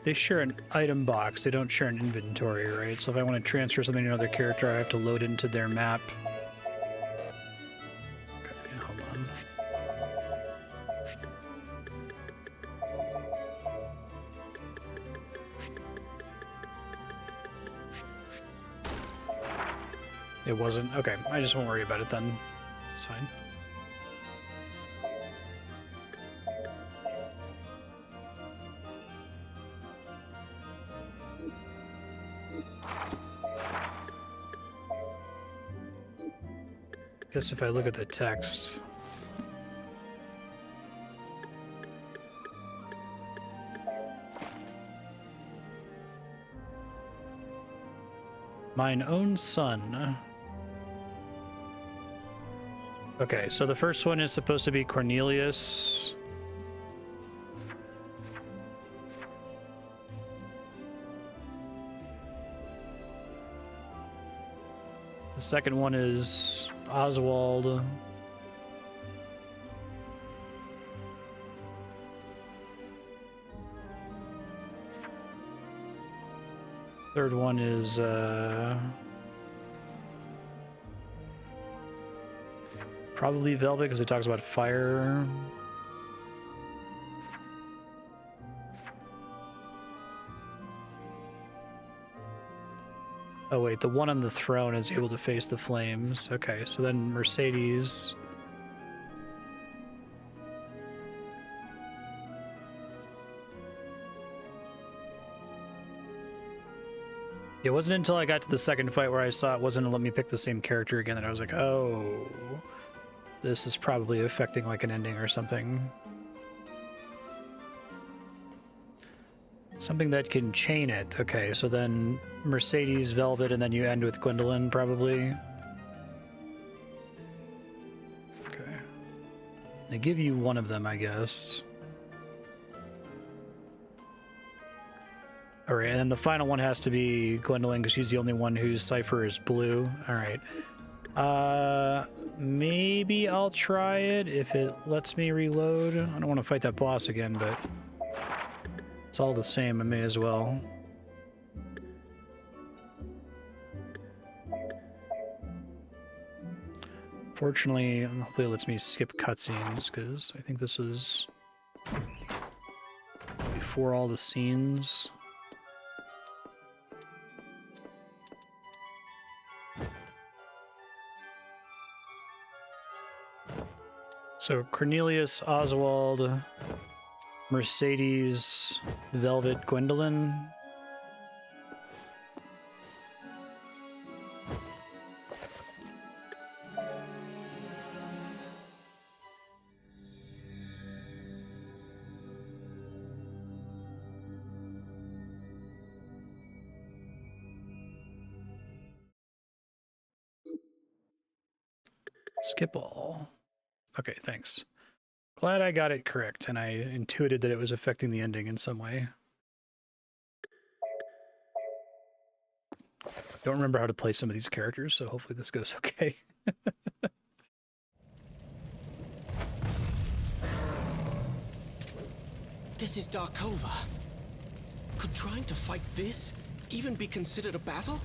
They share an item box, they don't share an inventory, right? So if I want to transfer something to another character, I have to load into their map. Okay, hold on. It wasn't? Okay, I just won't worry about it then. It's fine. Guess if I look at the text. Mine own son. Okay, so the first one is supposed to be Cornelius. The second one is Oswald. Third one is probably Velvet because it talks about fire. Oh wait, the one on the throne is able to face the flames. Okay, so then Mercedes. It wasn't until I got to the second fight where I saw it wasn't to let me pick the same character again that I was like, oh, this is probably affecting like an ending or something. Something that can chain it. Okay, so then Mercedes, Velvet, and then you end with Gwendolyn, probably. Okay. They give you one of them, I guess. All right, and then the final one has to be Gwendolyn because she's the only one whose cipher is blue. All right. Maybe I'll try it if it lets me reload. I don't want to fight that boss again, but it's all the same. I may as well. Fortunately, hopefully it lets me skip cutscenes because I think this was before all the scenes. So Cornelius, Oswald, Mercedes, Velvet, Gwendolyn. Skip all. Okay, thanks. Glad I got it correct, and I intuited that it was affecting the ending in some way. Don't remember how to play some of these characters, so hopefully this goes okay. This is Darkova. Could trying to fight this even be considered a battle?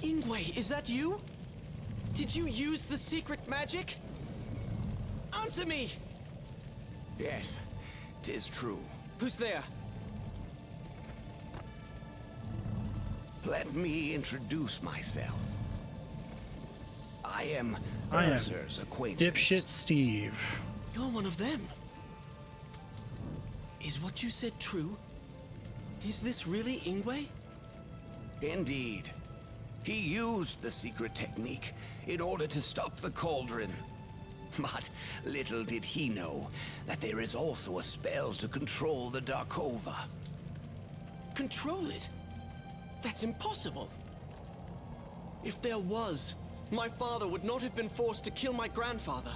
Ingwe, is that you? Did you use the secret magic? Answer me! Yes, 'tis true. Who's there? Let me introduce myself. I am Urzur's acquaintance. Dipshit Steve. You're one of them. Is what you said true? Is this really Ingwe? Indeed. He used the secret technique in order to stop the cauldron. But little did he know that there is also a spell to control the Darkova. Control it? That's impossible. If there was, my father would not have been forced to kill my grandfather.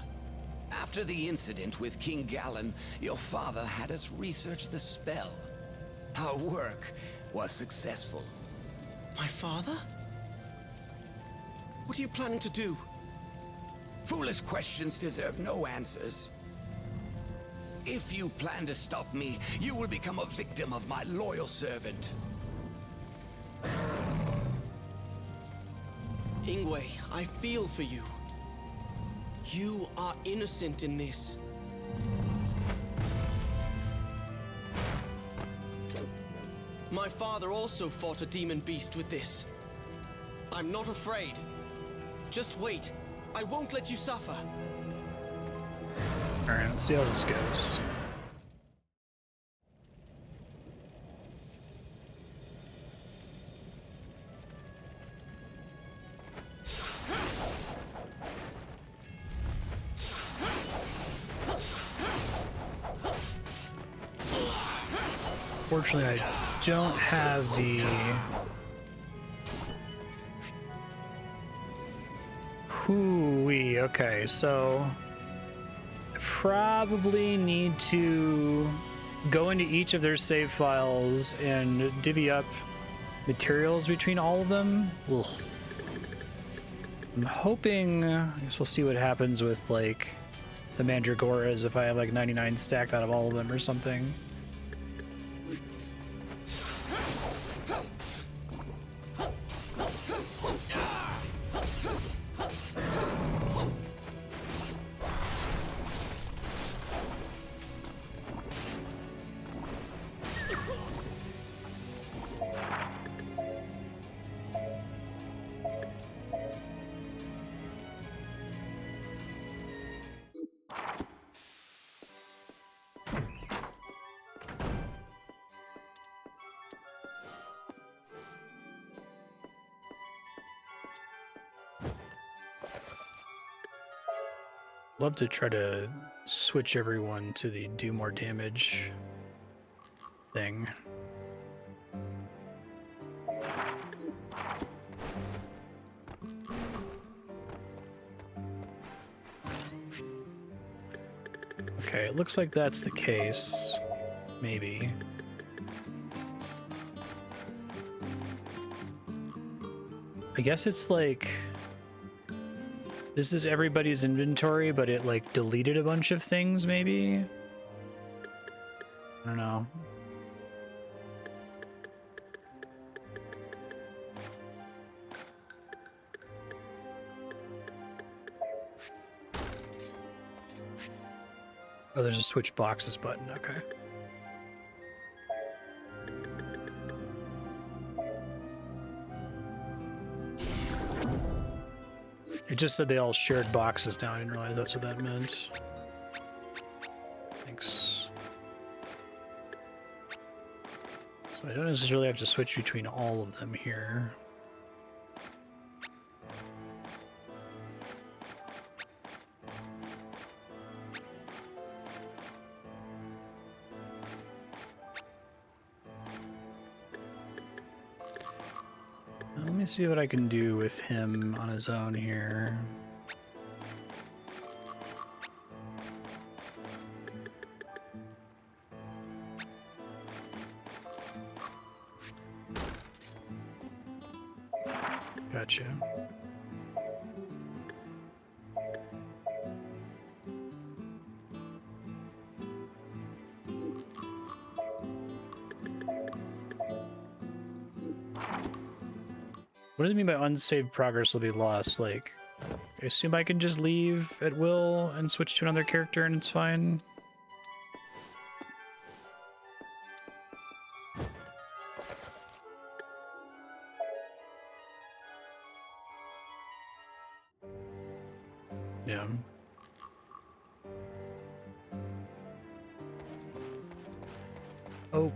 After the incident with King Galen, your father had us research the spell. Our work was successful. My father? What are you planning to do? Foolish questions deserve no answers. If you plan to stop me, you will become a victim of my loyal servant. Ingwe, I feel for you. You are innocent in this. My father also fought a demon beast with this. I'm not afraid. Just wait. I won't let you suffer. Alright, let's see how this goes. Fortunately, I don't have the... Hoo-wee, okay, so... I probably need to go into each of their save files and divvy up materials between all of them. Ugh. I'm hoping... I guess we'll see what happens with, like, the Mandragoras if I have, like, 99 stacked out of all of them or something. Love to try to switch everyone to the do more damage thing. Okay, it looks like that's the case. Maybe. I guess it's like... This is everybody's inventory, but it, like, deleted a bunch of things, maybe? I don't know. Oh, there's a switch boxes button, okay. It just said they all shared boxes now. I didn't realize that's what that meant. Thanks. So I don't necessarily have to switch between all of them here. me see what I can do with him on his own here. Gotcha. What does it mean by unsaved progress will be lost? Like, I assume I can just leave at will and switch to another character and it's fine? Yeah. Hope.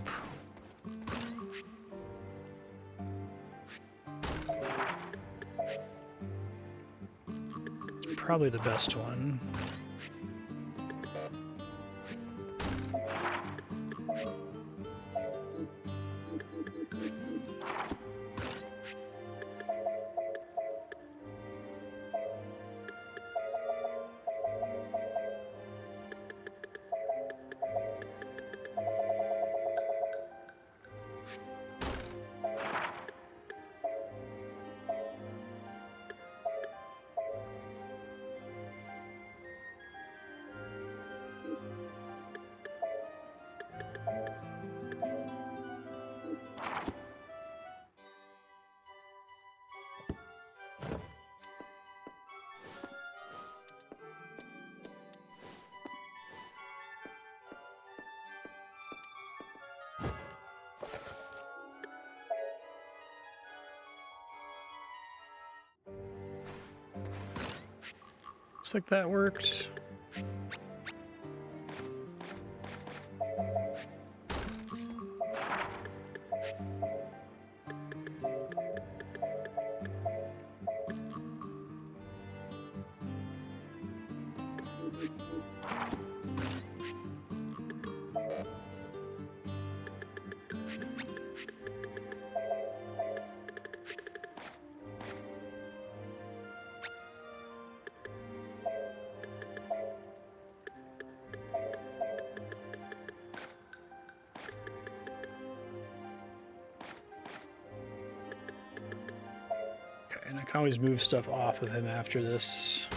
It's probably the best one. Looks like that worked. And I can always move stuff off of him after this.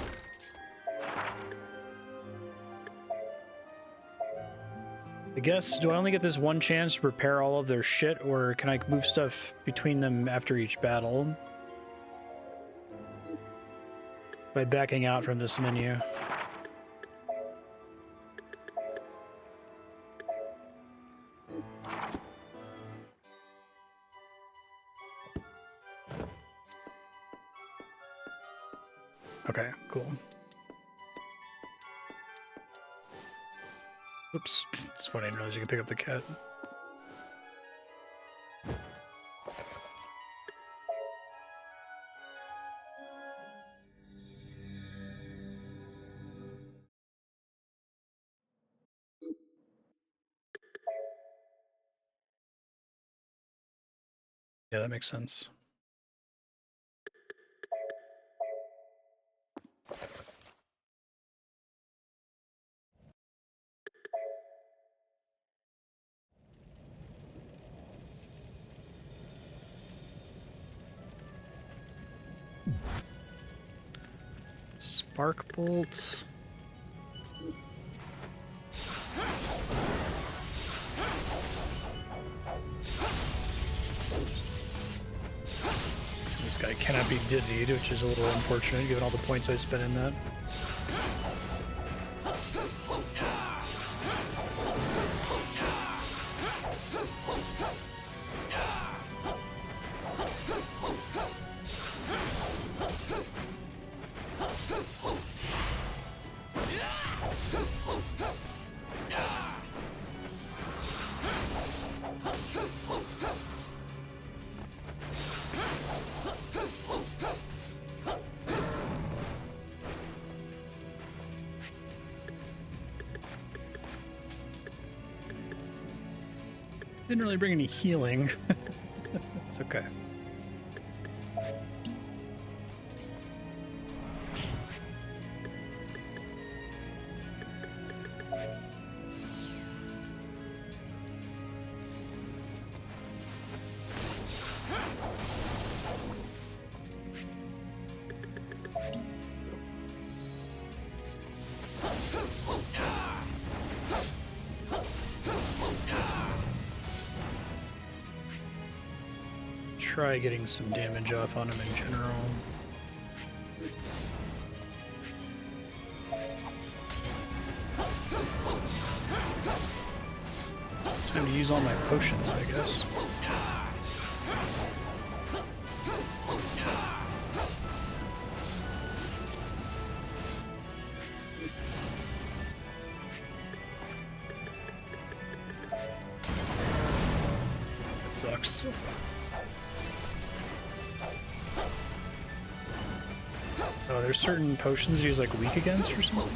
I guess, do I only get this one chance to repair all of their shit, or can I move stuff between them after each battle? By backing out from this menu. Okay, cool. Oops, it's funny, I didn't realize you can pick up the cat. Yeah, that makes sense. Spark bolts. So this guy cannot be dizzied, which is a little unfortunate given all the points I spent in that. Didn't really bring any healing. It's okay. Try getting some damage off on him in general. Time to use all my potions, I guess. That sucks. Oh, there's certain potions he's like weak against or something?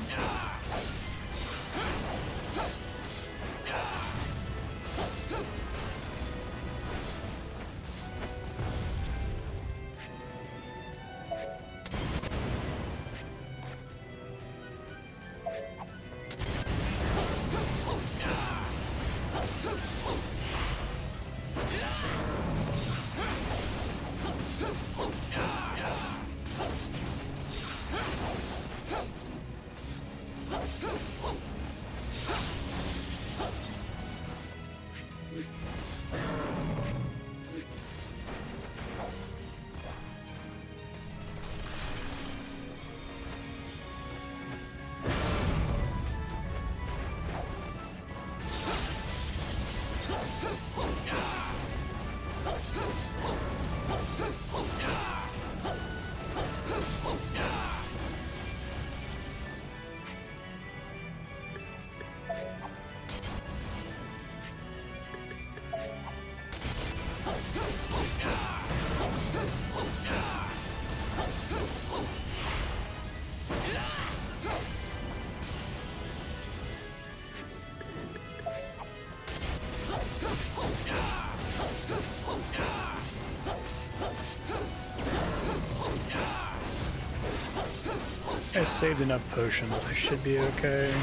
I saved enough potions. I should be okay.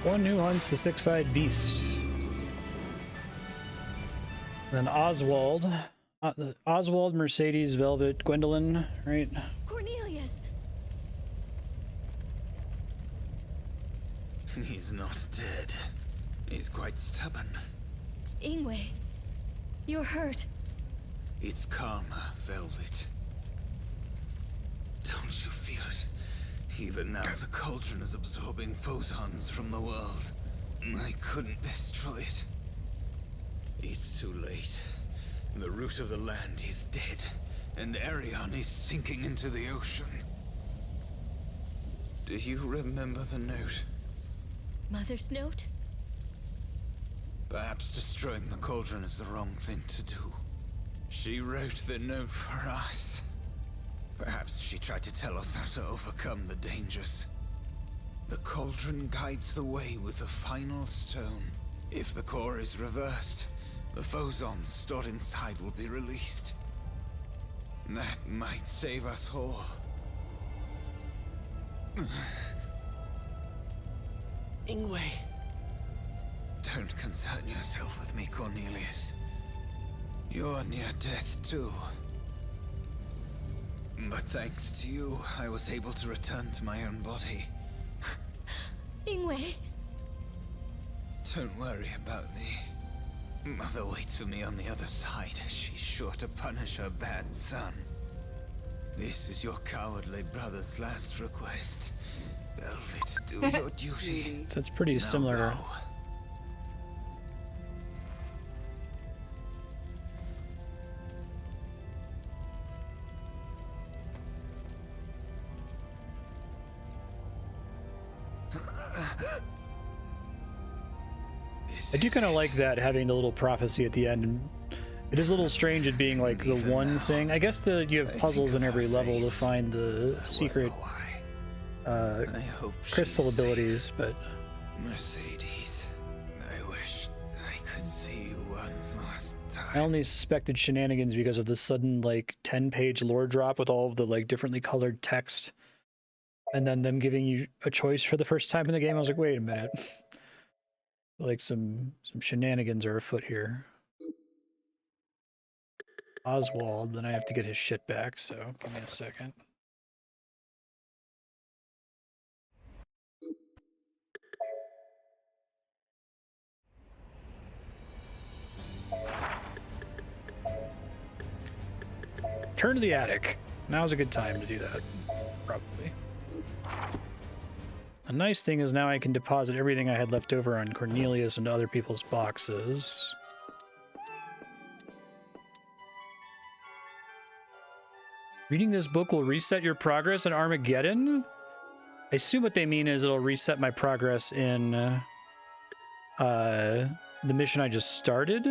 One who hunts the six-eyed beast. Then Oswald. Oswald, Mercedes, Velvet, Gwendolyn, right? Cornelius! He's not dead. He's quite stubborn. Ingwe, you're hurt. It's karma, Velvet. Don't you feel it? Even now, the cauldron is absorbing photons from the world. I couldn't destroy it. It's too late. The root of the land is dead, and Arion is sinking into the ocean. Do you remember the note? Mother's note? Perhaps destroying the cauldron is the wrong thing to do. She wrote the note for us. Perhaps she tried to tell us how to overcome the dangers. The cauldron guides the way with the final stone. If the core is reversed, the phosons stored inside will be released. That might save us all. Ingwe. Don't concern yourself with me, Cornelius. You're near death, too. But thanks to you, I was able to return to my own body. Ingwe. Don't worry about me. Mother waits for me on the other side. She's sure to punish her bad son. This is your cowardly brother's last request. Velvet, do your duty. So it's pretty similar. Go. I do kind of like that, having the little prophecy at the end. And it is a little strange it being like the one thing. I guess you have puzzles in every level to find the secret crystal abilities, but Mercedes, I wish I could see you one last time. I only suspected shenanigans because of the sudden like 10-page lore drop with all of the like differently colored text, and then them giving you a choice for the first time in the game. I was like, wait a minute. Like some shenanigans are afoot here. Oswald, then I have to get his shit back, so give me a second. Turn to the attic. Now's a good time to do that, probably. A nice thing is now I can deposit everything I had left over on Cornelius into other people's boxes. Reading this book will reset your progress in Armageddon? I assume what they mean is it'll reset my progress in the mission I just started.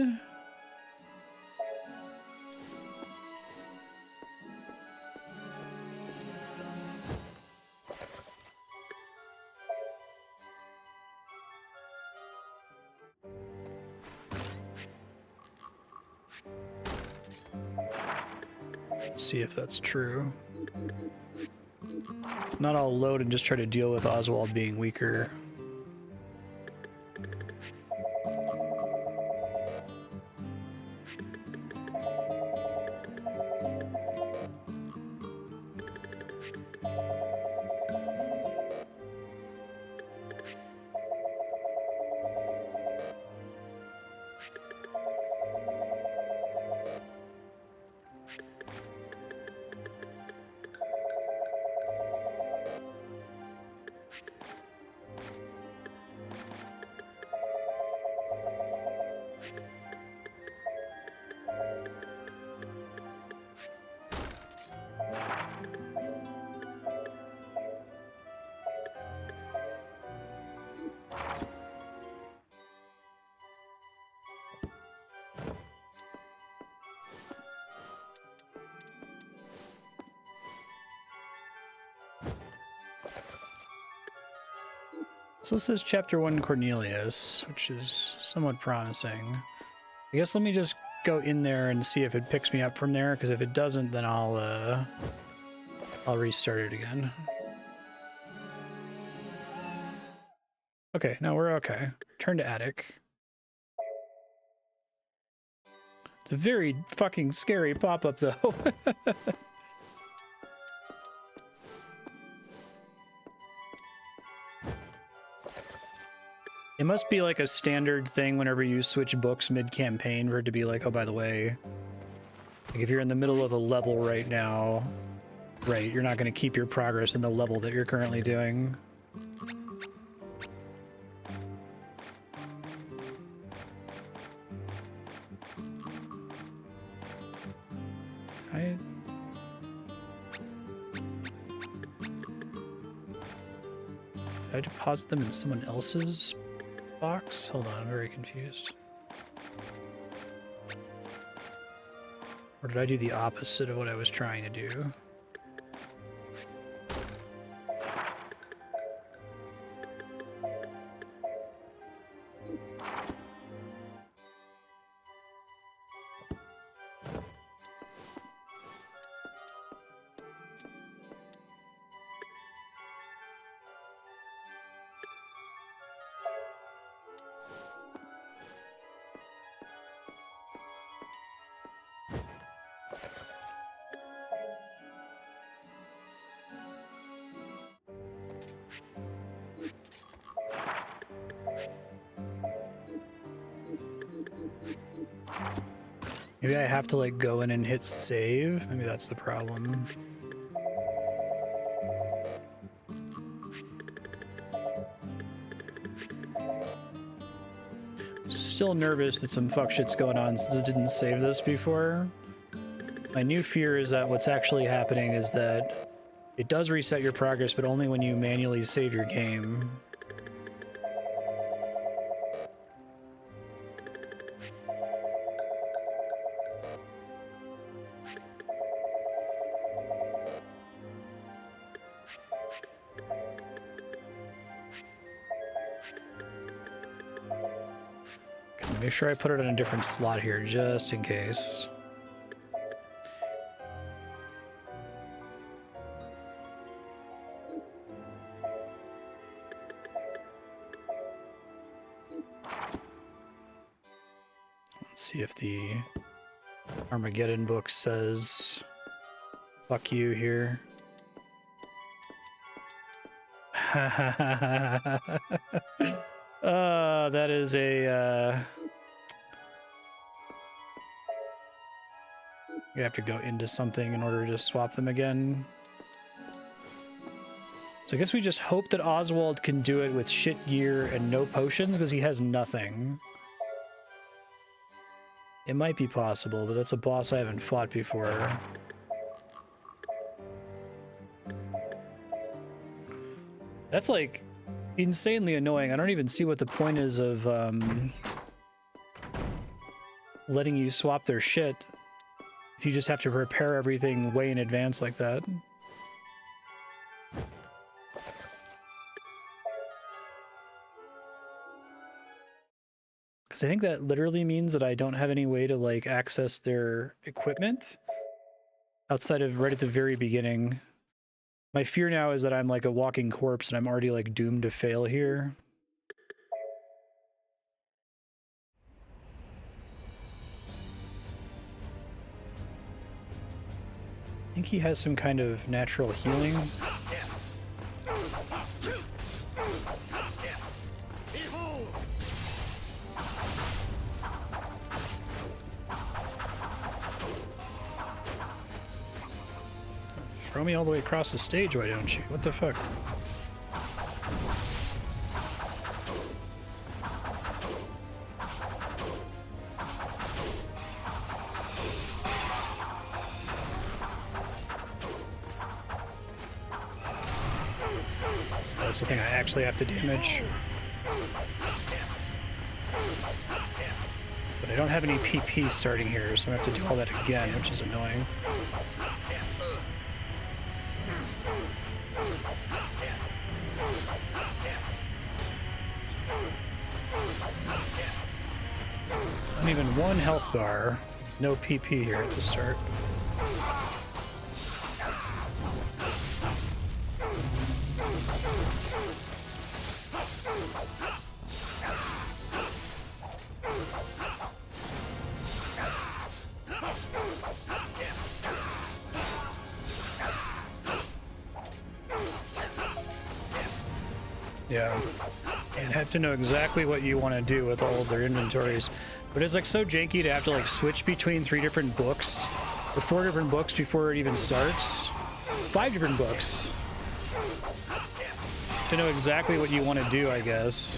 See if that's true. Not all load and just try to deal with Oswald being weaker. So this is chapter 1 Cornelius, which is somewhat promising. I guess let me just go in there and see if it picks me up from there, because if it doesn't, then I'll restart it again. Okay, now we're okay. Turn to attic. It's a very fucking scary pop-up, though. It must be like a standard thing whenever you switch books mid-campaign for it to be like, oh, by the way, like if you're in the middle of a level right now, right, you're not going to keep your progress in the level that you're currently doing. Did I deposit them in someone else's box? Hold on, I'm very confused. Or did I do the opposite of what I was trying to do? Maybe I have to like go in and hit save. Maybe that's the problem. Still nervous that some fuck shit's going on since I didn't save this before. My new fear is that what's actually happening is that it does reset your progress, but only when you manually save your game. make sure I put it in a different slot here, just in case. Let's see if the Armageddon book says fuck you here. That is a you have to go into something in order to swap them again. So I guess we just hope that Oswald can do it with shit gear and no potions because he has nothing. It might be possible, but that's a boss I haven't fought before. That's like insanely annoying. I don't even see what the point is of letting you swap their shit if you just have to prepare everything way in advance like that. Because I think that literally means that I don't have any way to like access their equipment outside of right at the very beginning. My fear now is that I'm like a walking corpse and I'm already like doomed to fail here. I think he has some kind of natural healing. Throw me all the way across the stage, why don't you? What the fuck? That's the thing I actually have to damage. But I don't have any PP starting here, so I have to do all that again, which is annoying. Not even one health bar. No PP here at the start. Yeah, you have to know exactly what you want to do with all of their inventories. But it's like so janky to have to like switch between 3 different books, or 4 different books before it even starts. 5 different books. To know exactly what you want to do, I guess.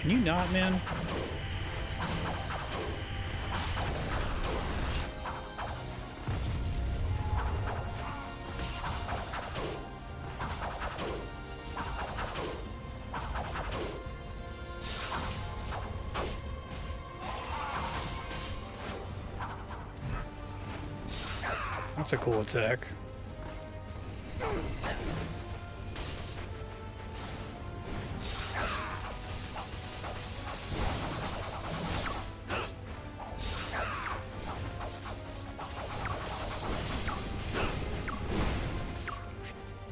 Can you not, man? That's a cool attack.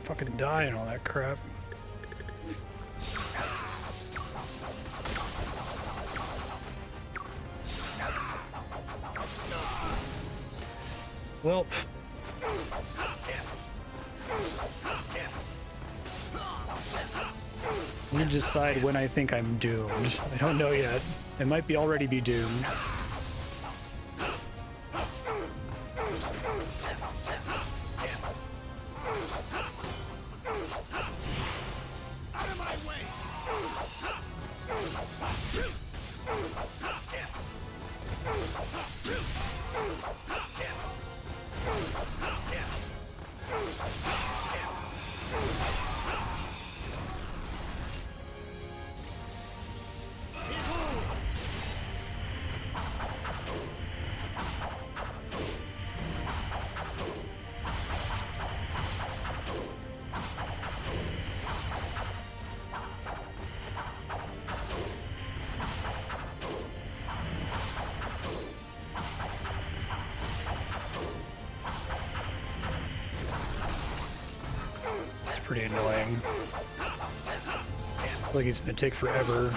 Fucking die and all that crap. Well, let me decide when I think I'm doomed. I don't know yet. I might be already be doomed. pretty annoying. Like he's gonna take forever.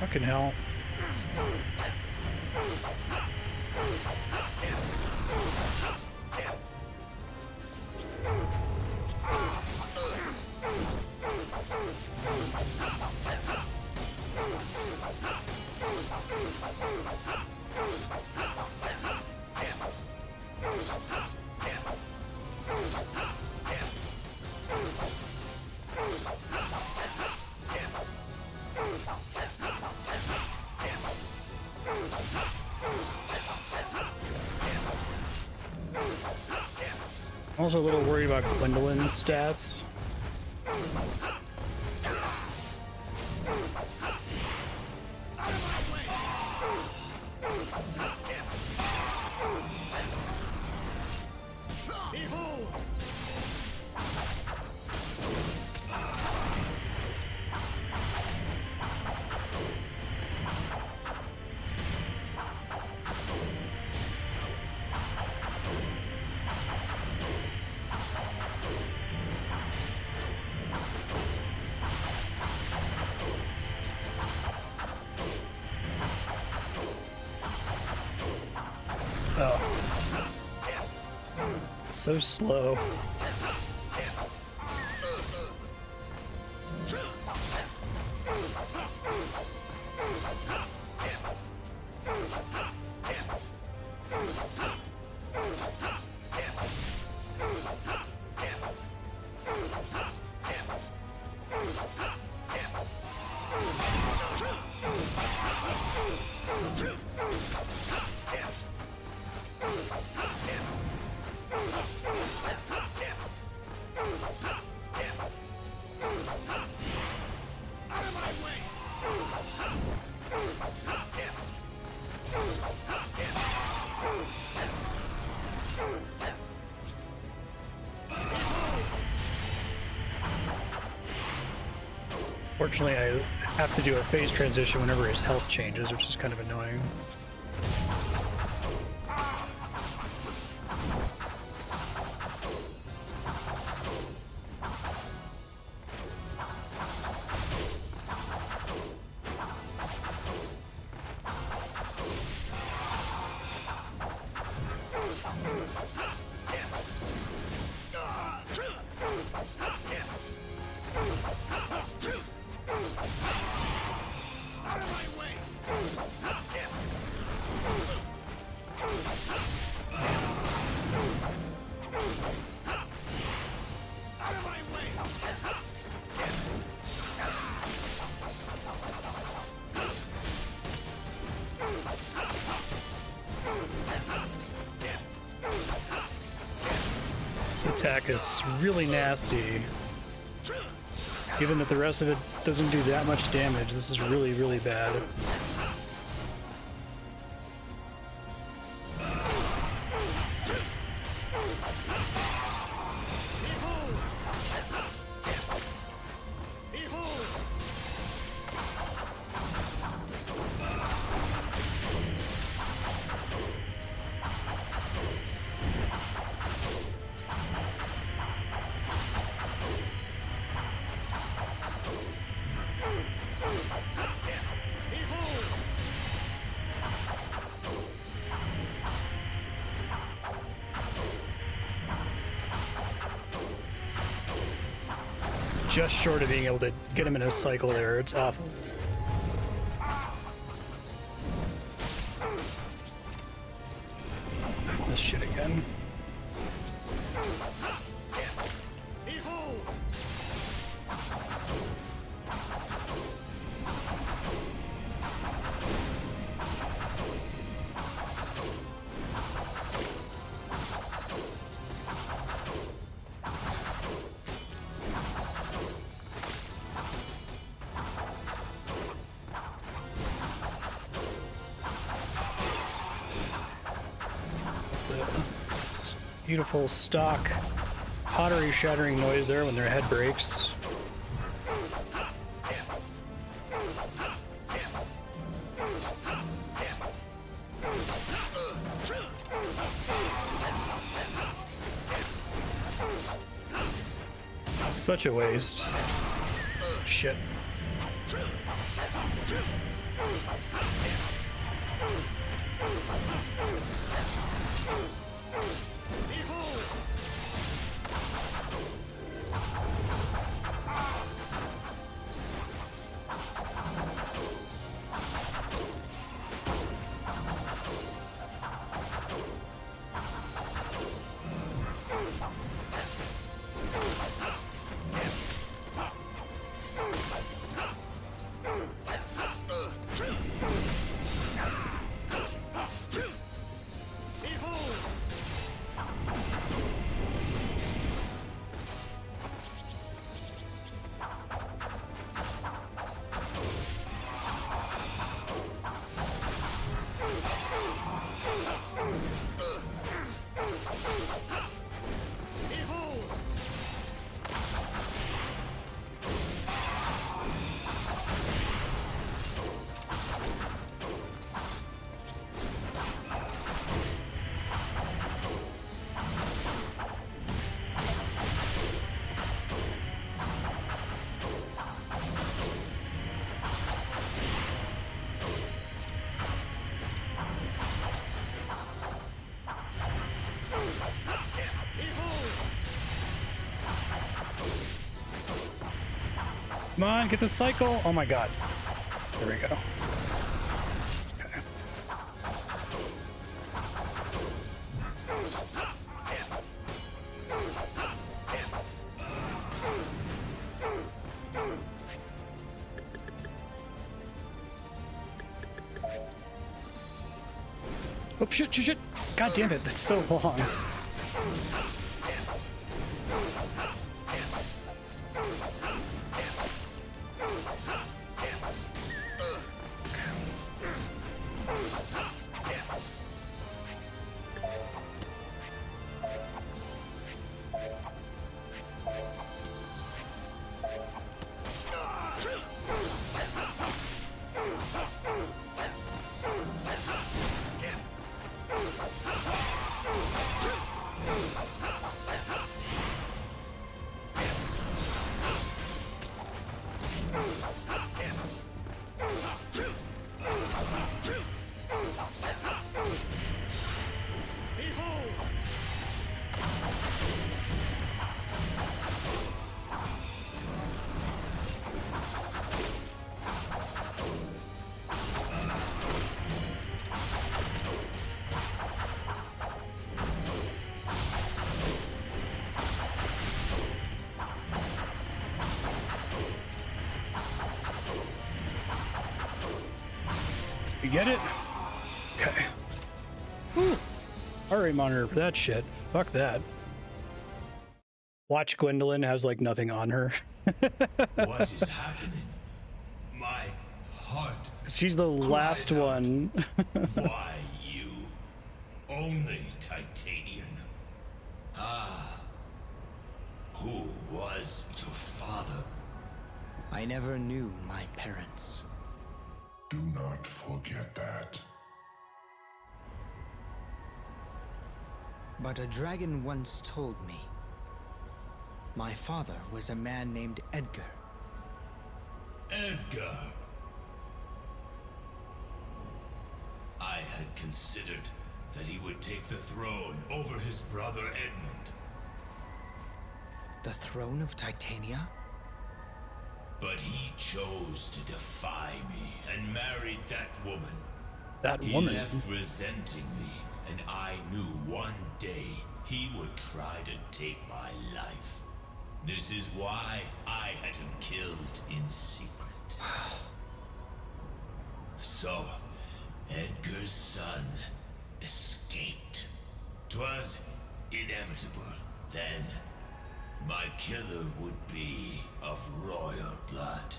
Fucking hell. I'm also a little worried about Gwendolyn's stats. So slow. Fortunately, I have to do a phase transition whenever his health changes, which is kind of annoying. This attack is really nasty. Given that the rest of it doesn't do that much damage, this is really, really bad. Just short of being able to get him in a cycle there. It's awful. This shit again. Beautiful stock pottery shattering noise there when their head breaks. Such a waste. Shit. Come on, get the cycle. Oh my god. There we go. Okay. Oh shit, shit, shit. God damn it, that's so long. You get it? Okay. Whew. Heart rate monitor for that shit. Fuck that. Watch Gwendolyn has like nothing on her. What is happening? My heart. She's the last one. Why you? Only Titanian. Ah. Who was your father? I never knew my parents. Do not forget that. But a dragon once told me my father was a man named Edgar. Edgar. I had considered that he would take the throne over his brother Edmund. The throne of Titania? But he chose to defy me and married that woman. That he woman? He left resenting me, and I knew one day he would try to take my life. This is why I had him killed in secret. So, Edgar's son escaped. 'Twas inevitable then. My killer would be of royal blood.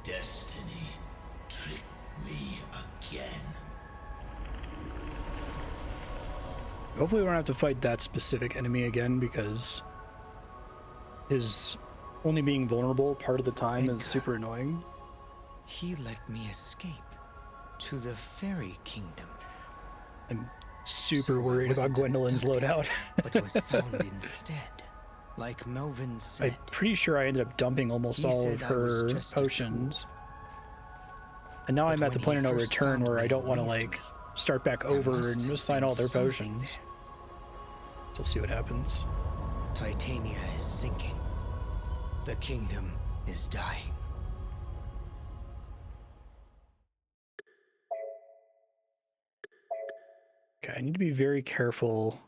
Destiny tricked me again. Hopefully we don't have to fight that specific enemy again, because his only being vulnerable part of the time is super annoying. He let me escape to the fairy kingdom. I'm super worried about Gwendolyn's loadout. But was found instead, like Melvin said. I'm pretty sure I ended up dumping almost all of her potions. And now I'm at the point of no return where I don't want to, like, start back over and assign all their potions. So we'll see what happens. Titania is sinking. The kingdom is dying. Okay, I need to be very careful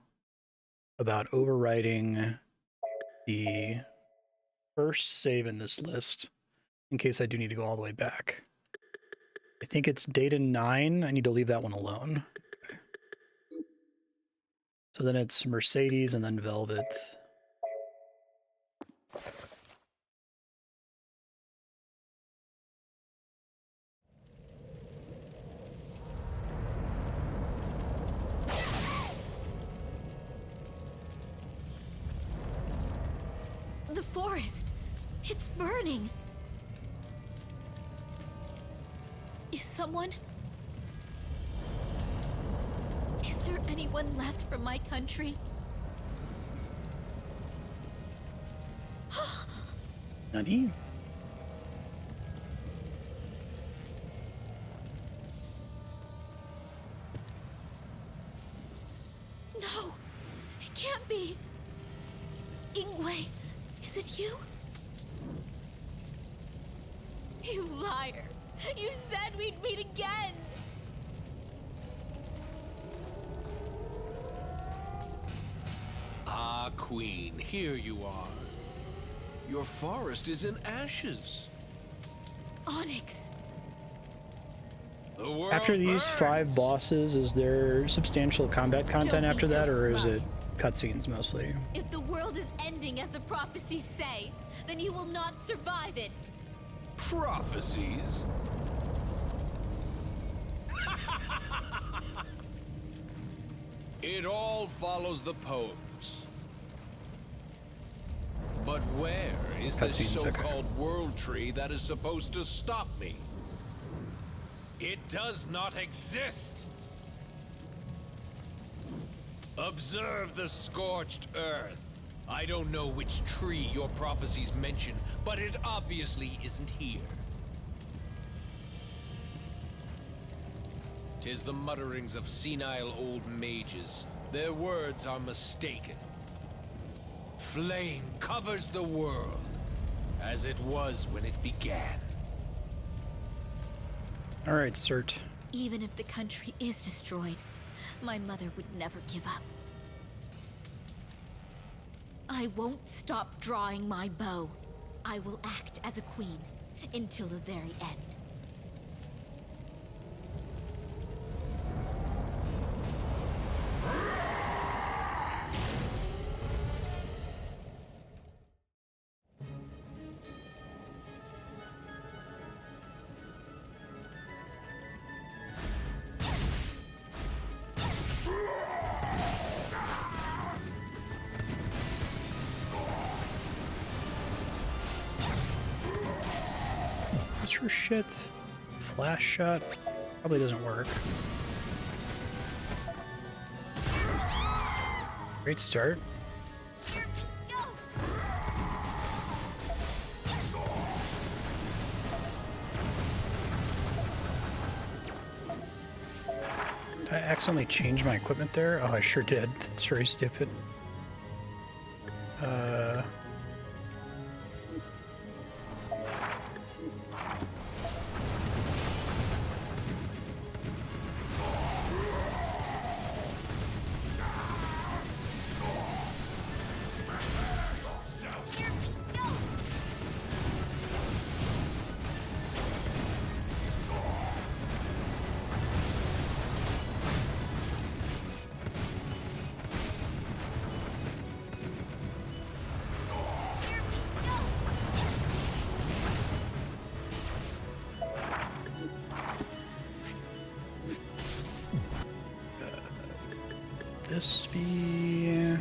about overwriting the first save in this list in case I do need to go all the way back. I think it's data 9. I need to leave that one alone. Okay. So then it's Mercedes and then Velvet. The forest! It's burning! Is someone... Is there anyone left from my country? Nani? No! It can't be! Ingwe, is it you? You liar! You said we'd meet again! Ah, Queen, here you are. Your forest is in ashes. Onyx! The world After these burns. 5 bosses, is there substantial combat content Don't be after so that, or is smug. it cutscenes mostly? If the world is ending as the prophecies say, then you will not survive it! Prophecies? It all follows the poems. But where is this Cutscenes, okay. so-called world tree that is supposed to stop me? It does not exist! Observe the scorched earth. I don't know which tree your prophecies mention, but it obviously isn't here. 'Tis the mutterings of senile old mages. Their words are mistaken. Flame covers the world, as it was when it began. All right, Cert. Even if the country is destroyed, my mother would never give up. I won't stop drawing my bow. I will act as a queen until the very end. What's her shit? Flash shot? Probably doesn't work. Great start. Did I accidentally change my equipment there? Oh, I sure did. That's very stupid. this be?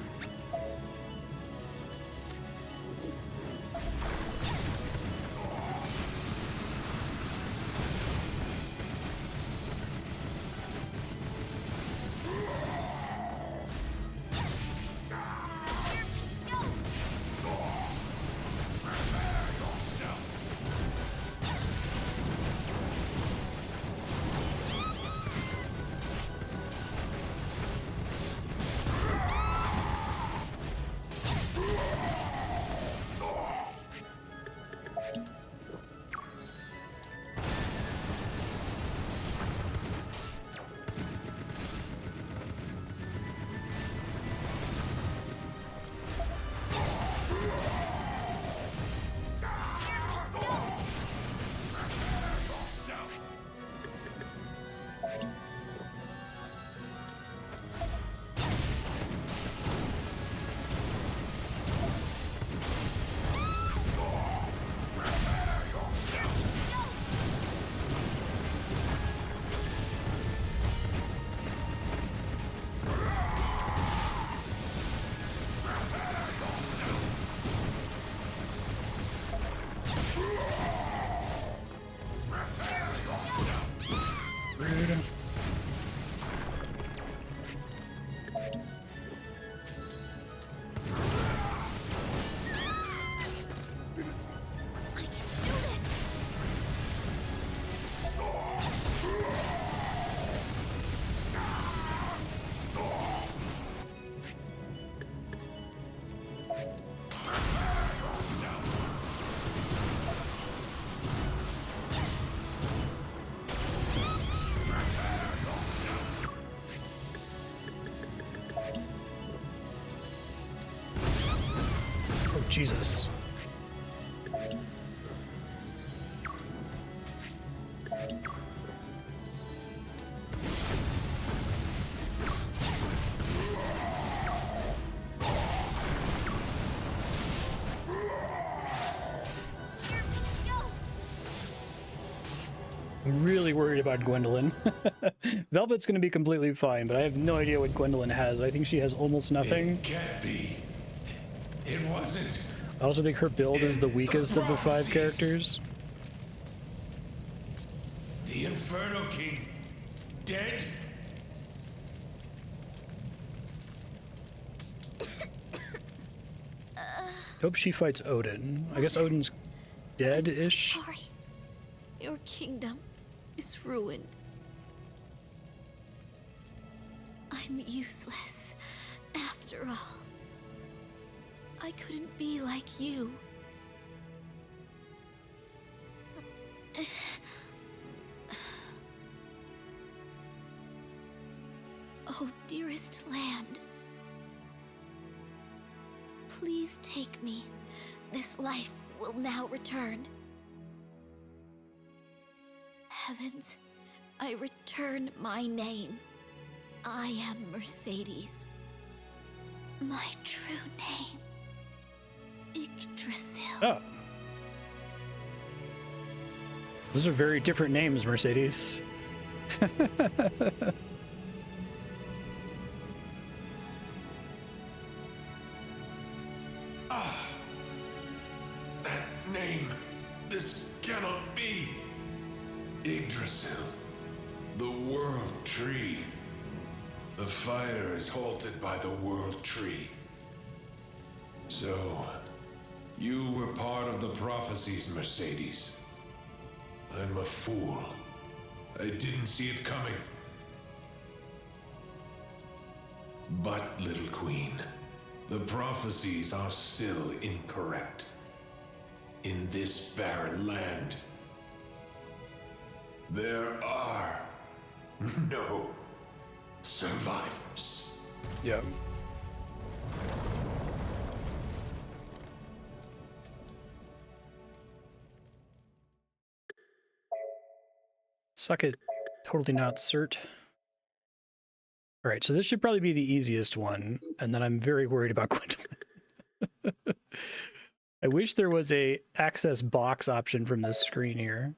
Jesus. I'm really worried about Gwendolyn. Velvet's going to be completely fine, but I have no idea what Gwendolyn has. I think she has almost nothing. It can't be. It wasn't. I also think her build is the weakest of the 5 characters. The Inferno King dead? Hope she fights Odin. I guess Odin's dead-ish. I'm so sorry. Your kingdom is ruined. I'm useless after all. I couldn't be like you. Oh, dearest land. Please take me. This life will now return. Heavens, I return my name. I am Mercedes. My true name. Yggdrasil. Oh. Those are very different names, Mercedes. That name. This cannot be. Yggdrasil. The World Tree. The fire is halted by the World Tree. So, you were part of the prophecies, Mercedes. I'm a fool. I didn't see it coming. But, little queen, the prophecies are still incorrect. In this barren land, there are no survivors. Yeah. Suck it. Totally not cert. All right, so this should probably be the easiest one, and then I'm very worried about Gwendolyn. I wish there was a access box option from this screen here.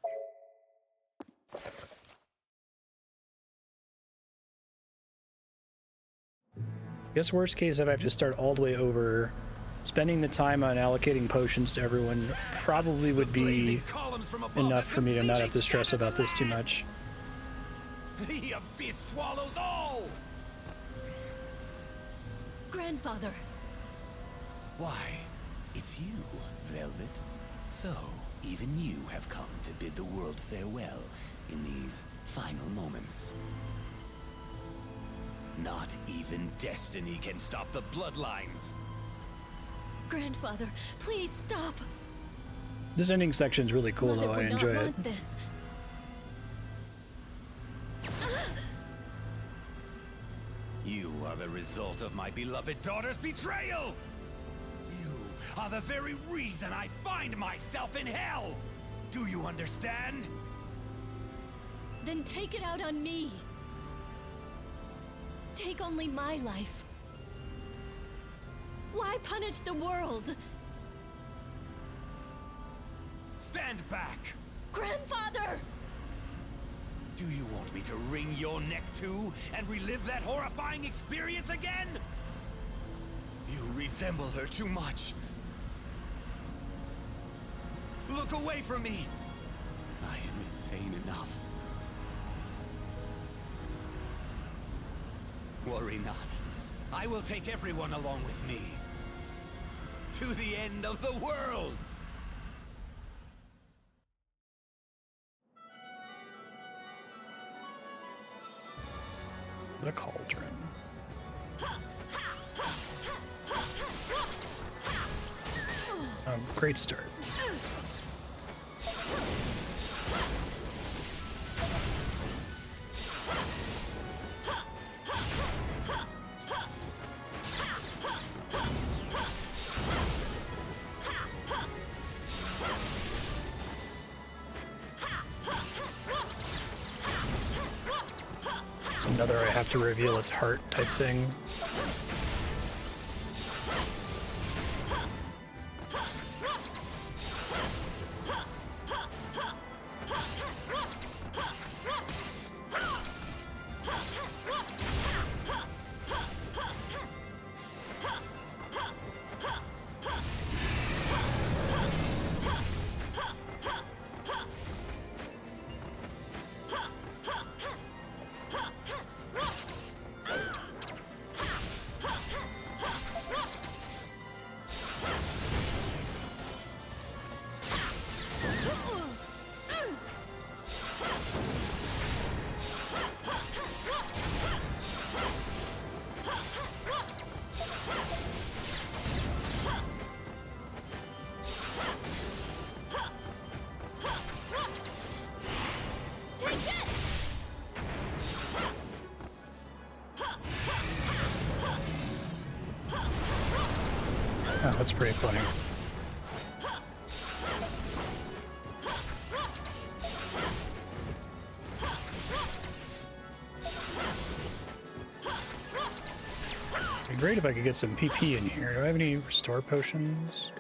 guess worst case, if I have to start all the way over, spending the time on allocating potions to everyone probably would be enough for me to not have to stress about this too much. The abyss swallows all! Grandfather! Why, it's you, Velvet. So, even you have come to bid the world farewell in these final moments. Not even destiny can stop the bloodlines. Grandfather, please stop! This ending section is really cool, though. I enjoy it. Want this. You are the result of my beloved daughter's betrayal! You are the very reason I find myself in hell! Do you understand? Then take it out on me. Take only my life. Why punish the world? Stand back! Grandfather! Do you want me to wring your neck too, and relive that horrifying experience again? You resemble her too much. Look away from me! I am insane enough. Worry not. I will take everyone along with me. To the end of the world! The cauldron. Great start. It's another I have to reveal its heart type thing. Oh, that's pretty funny. It'd be great if I could get some PP in here. Do I have any restore potions?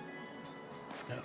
No.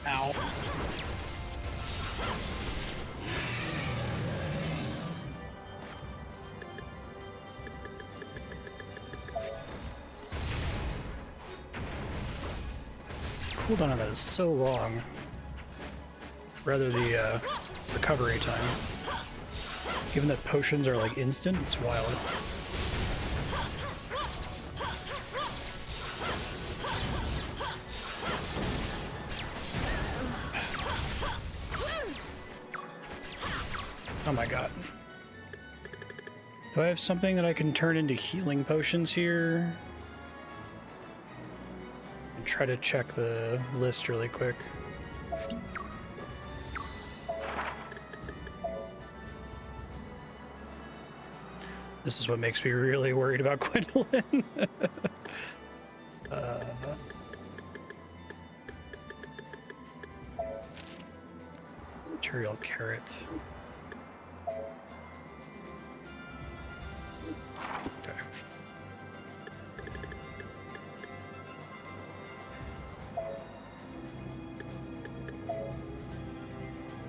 Ow. Cooldown on that is so long. Rather the recovery time. Given that potions are like instant, it's wild. Oh my god. Do I have something that I can turn into healing potions here? And try to check the list really quick. This is what makes me really worried about Gwendolyn. Material carrot. Okay.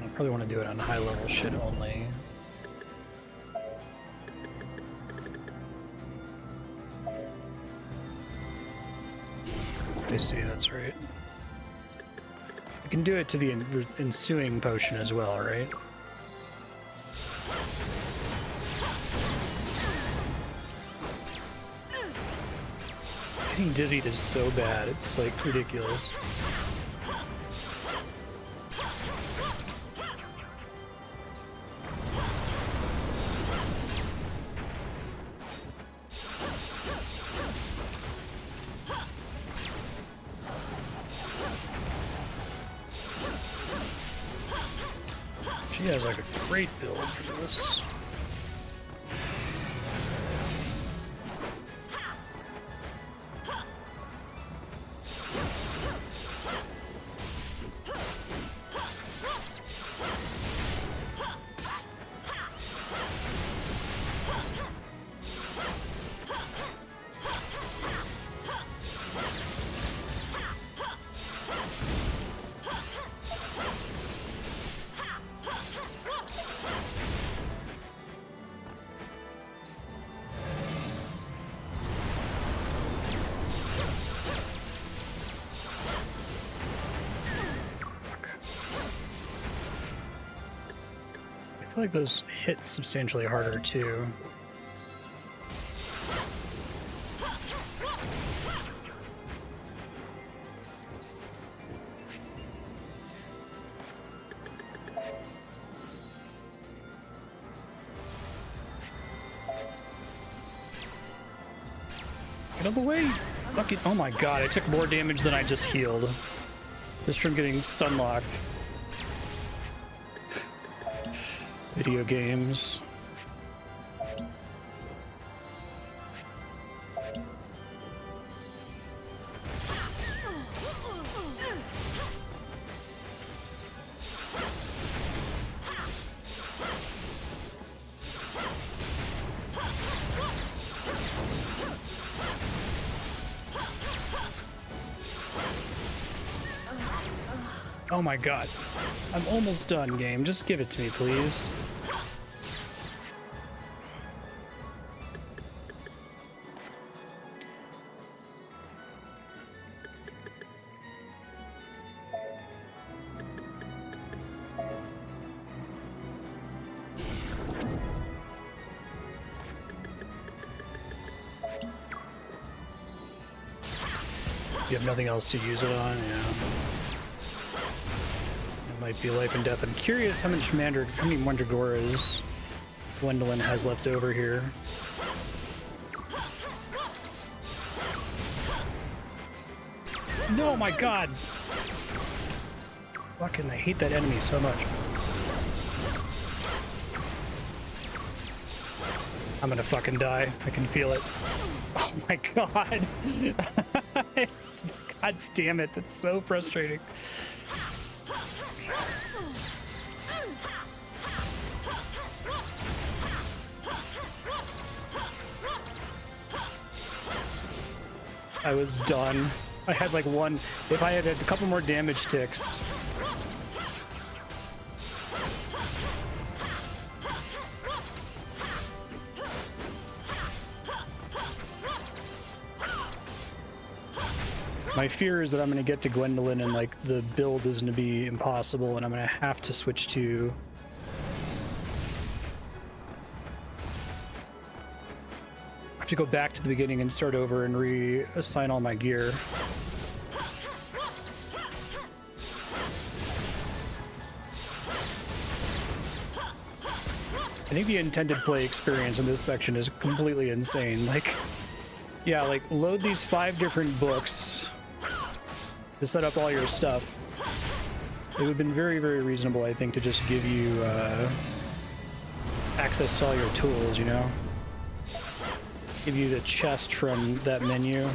I probably want to do it on high level shit only. I see, that's right. I can do it to the ensuing potion as well, right? Getting dizzied is so bad, it's like ridiculous. She has like a great build for this. I feel like those hit substantially harder too. Get out of the way! Fucking, oh my god, I took more damage than I just healed. Just from getting stun locked. Video games. Oh my god. I'm almost done, game. Just give it to me, please. You have nothing else to use it on? Yeah. It might be life and death. I'm curious how many Mandragoras Gwendolyn has left over here. No, my god! Fucking, I hate that enemy so much. I'm gonna fucking die. I can feel it. Oh my god! God damn it, that's so frustrating. I was done. I had like one, if I had a couple more damage ticks. My fear is that I'm going to get to Gwendolyn and like the build is going to be impossible and I'm going to have to switch to to go back to the beginning and start over and reassign all my gear. I think the intended play experience in this section is completely insane. Like, yeah, like load these 5 different books to set up all your stuff. It would have been very, very reasonable, I think, to just give you access to all your tools, you know? Give you the chest from that menu.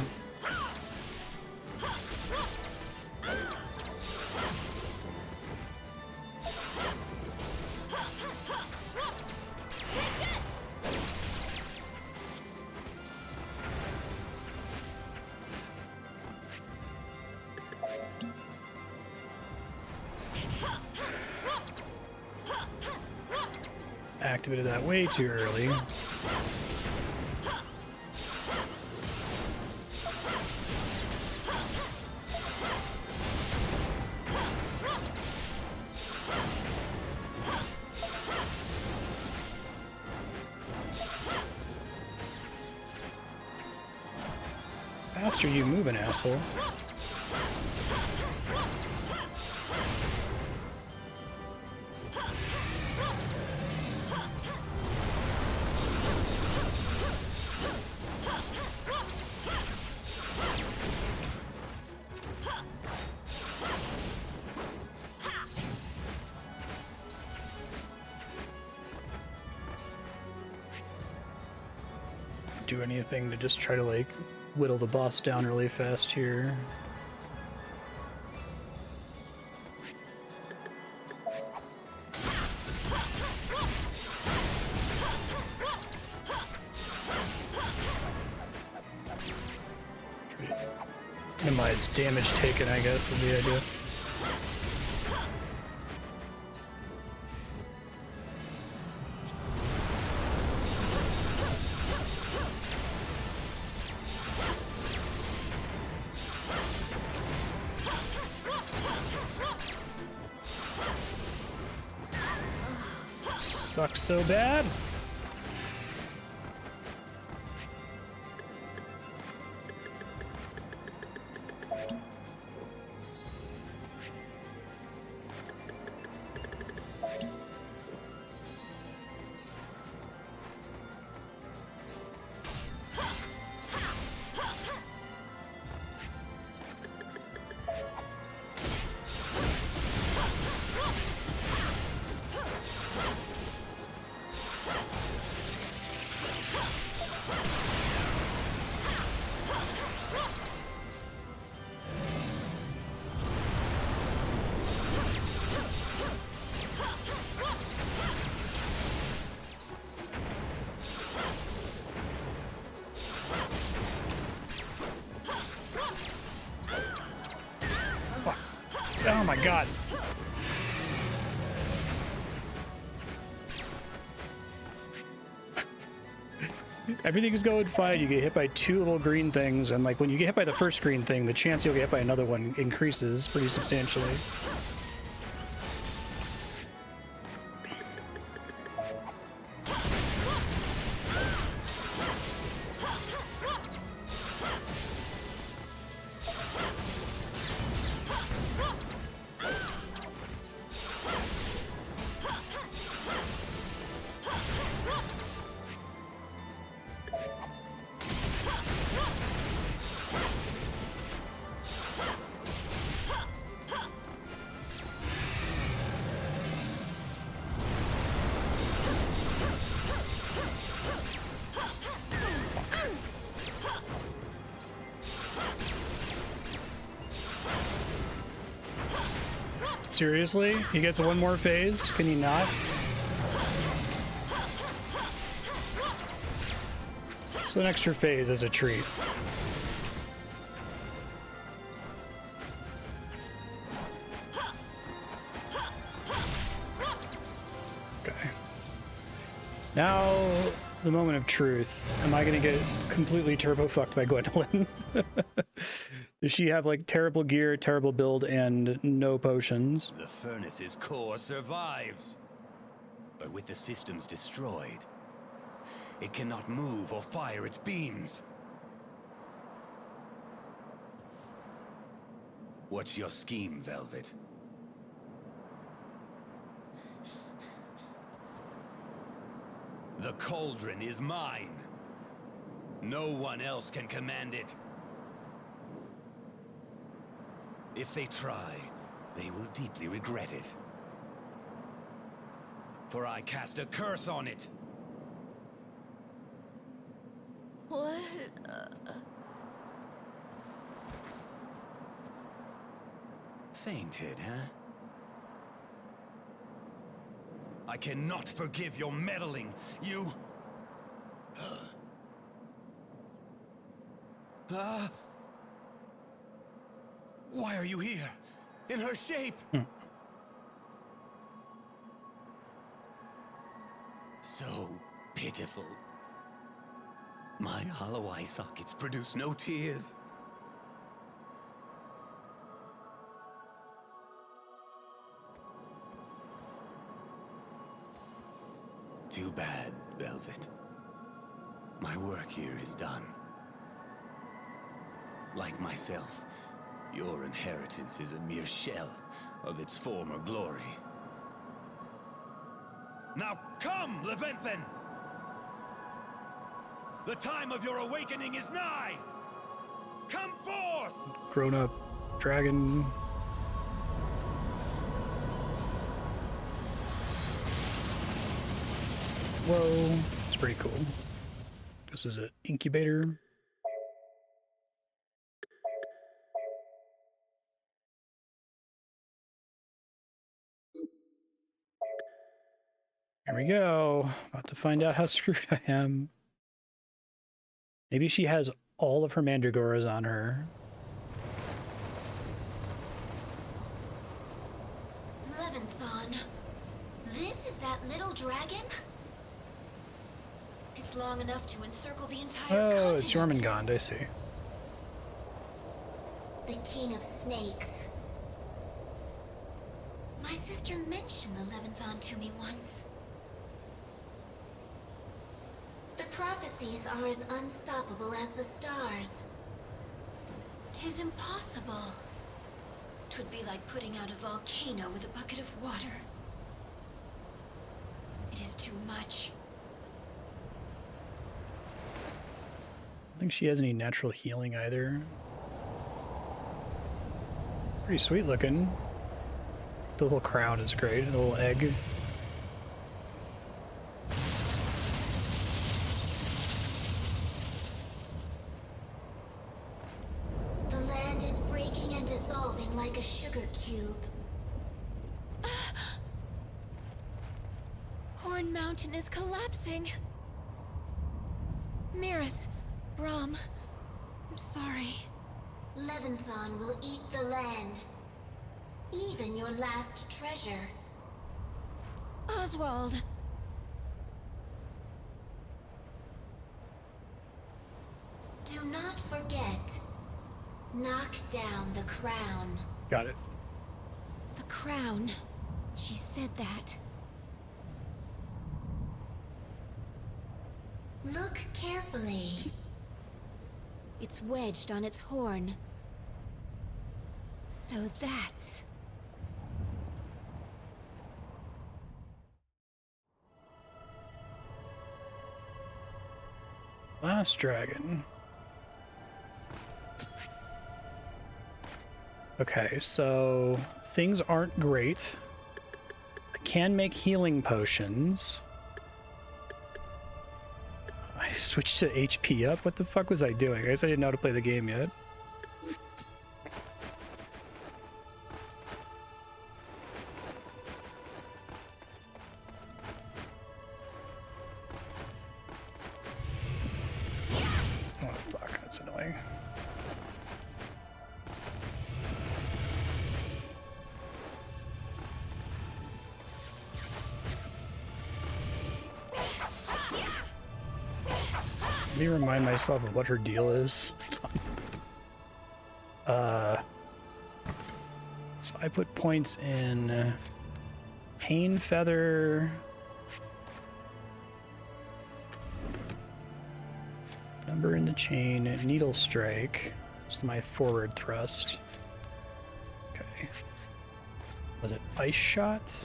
Activated that way too early. Faster you moving, asshole. Do anything to just try to like whittle the boss down really fast here. Minimize damage taken, I guess, is the idea. Sucks so bad. Oh my god. Everything's going fine. You get hit by 2 little green things, and like when you get hit by the first green thing, the chance you'll get hit by another one increases pretty substantially. Seriously? He gets 1 more phase? Can he not? So an extra phase is a treat. Okay. Now, the moment of truth. Am I gonna get completely turbo fucked by Gwendolyn? Does she have like terrible gear, terrible build, and no potions? The furnace's core survives. But with the systems destroyed, it cannot move or fire its beams. What's your scheme, Velvet? The cauldron is mine. No one else can command it. If they try, they will deeply regret it. For I cast a curse on it. What? Fainted, huh? I cannot forgive your meddling. You... Why are you here? In her shape? So pitiful. My hollow eye sockets produce no tears. Too bad, Velvet. My work here is done. Like myself, your inheritance is a mere shell of its former glory. Now come, Leventhin! The time of your awakening is nigh! Come forth! Grown-up dragon. Whoa, it's pretty cool. This is an incubator. Here we go. About to find out how screwed I am. Maybe she has all of her mandragoras on her. Levinthon. This is that little dragon? It's long enough to encircle the entire Oh, continent. it's Jormungand, I see. The king of snakes. My sister mentioned the Levinthon to me once. The prophecies are as unstoppable as the stars. 'Tis impossible. 'Twould be like putting out a volcano with a bucket of water. It is too much. I don't think she has any natural healing either. Pretty sweet looking. The little crown is great, a little egg. The land is breaking and dissolving like a sugar cube. Horn Mountain is collapsing. Miras, Brahm, I'm sorry. Levinthon will eat the land. Even your last treasure. Oswald. Do not forget. Knock down the crown. Got it. The crown. She said that. Look carefully. It's wedged on its horn. So that's... Last dragon. Okay, so things aren't great. I can make healing potions. I switched to HP up? What the fuck was I doing? I guess I didn't know how to play the game yet. Oh fuck, that's annoying. Let me remind myself of what her deal is. So I put points in Pain Feather, Number in the chain, needle strike. It's my forward thrust. Okay. Was it ice shot?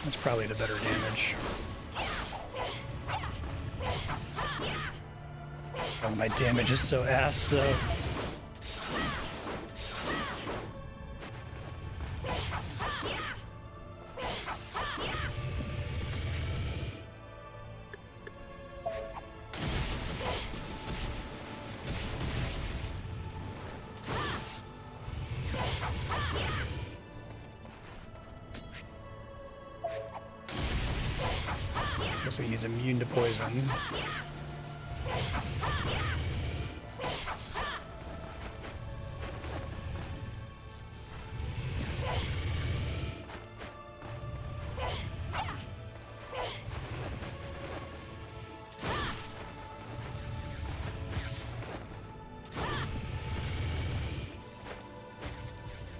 That's probably the better damage. Oh, my damage is so ass though. So he's immune to poison.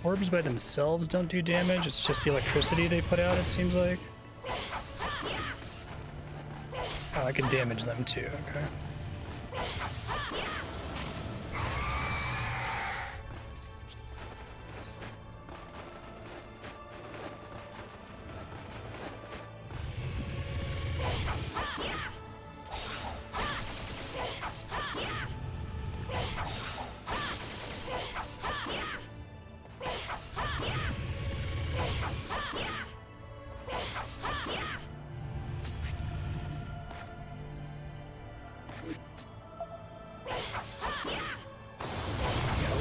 Orbs by themselves don't do damage, it's just the electricity they put out, it seems like. Oh, I can damage them too, okay.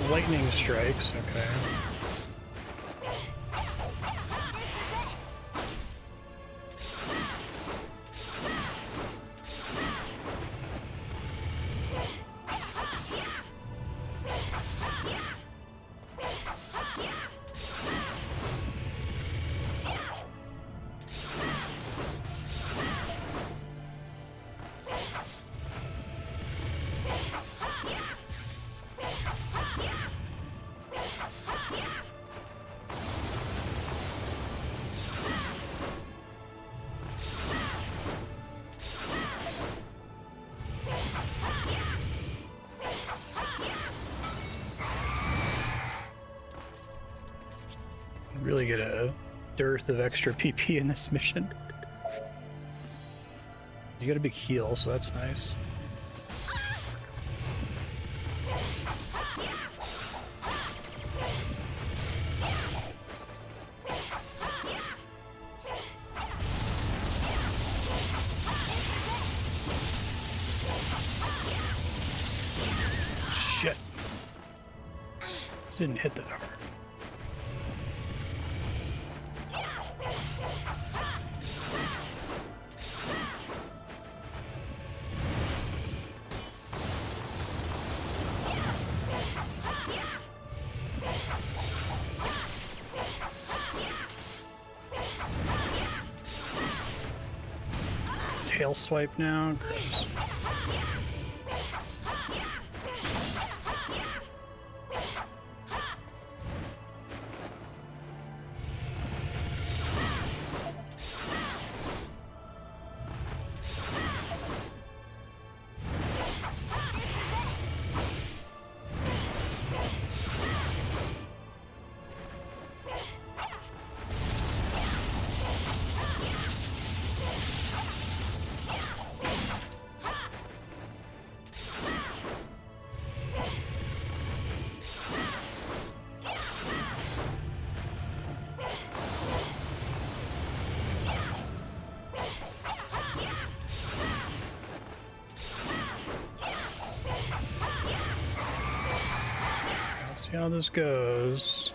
Lightning strikes, okay. Really get a dearth of extra PP in this mission. You got a big heal, so that's nice. Shit. Didn't hit that hard. Tail swipe now, gross. See how this goes.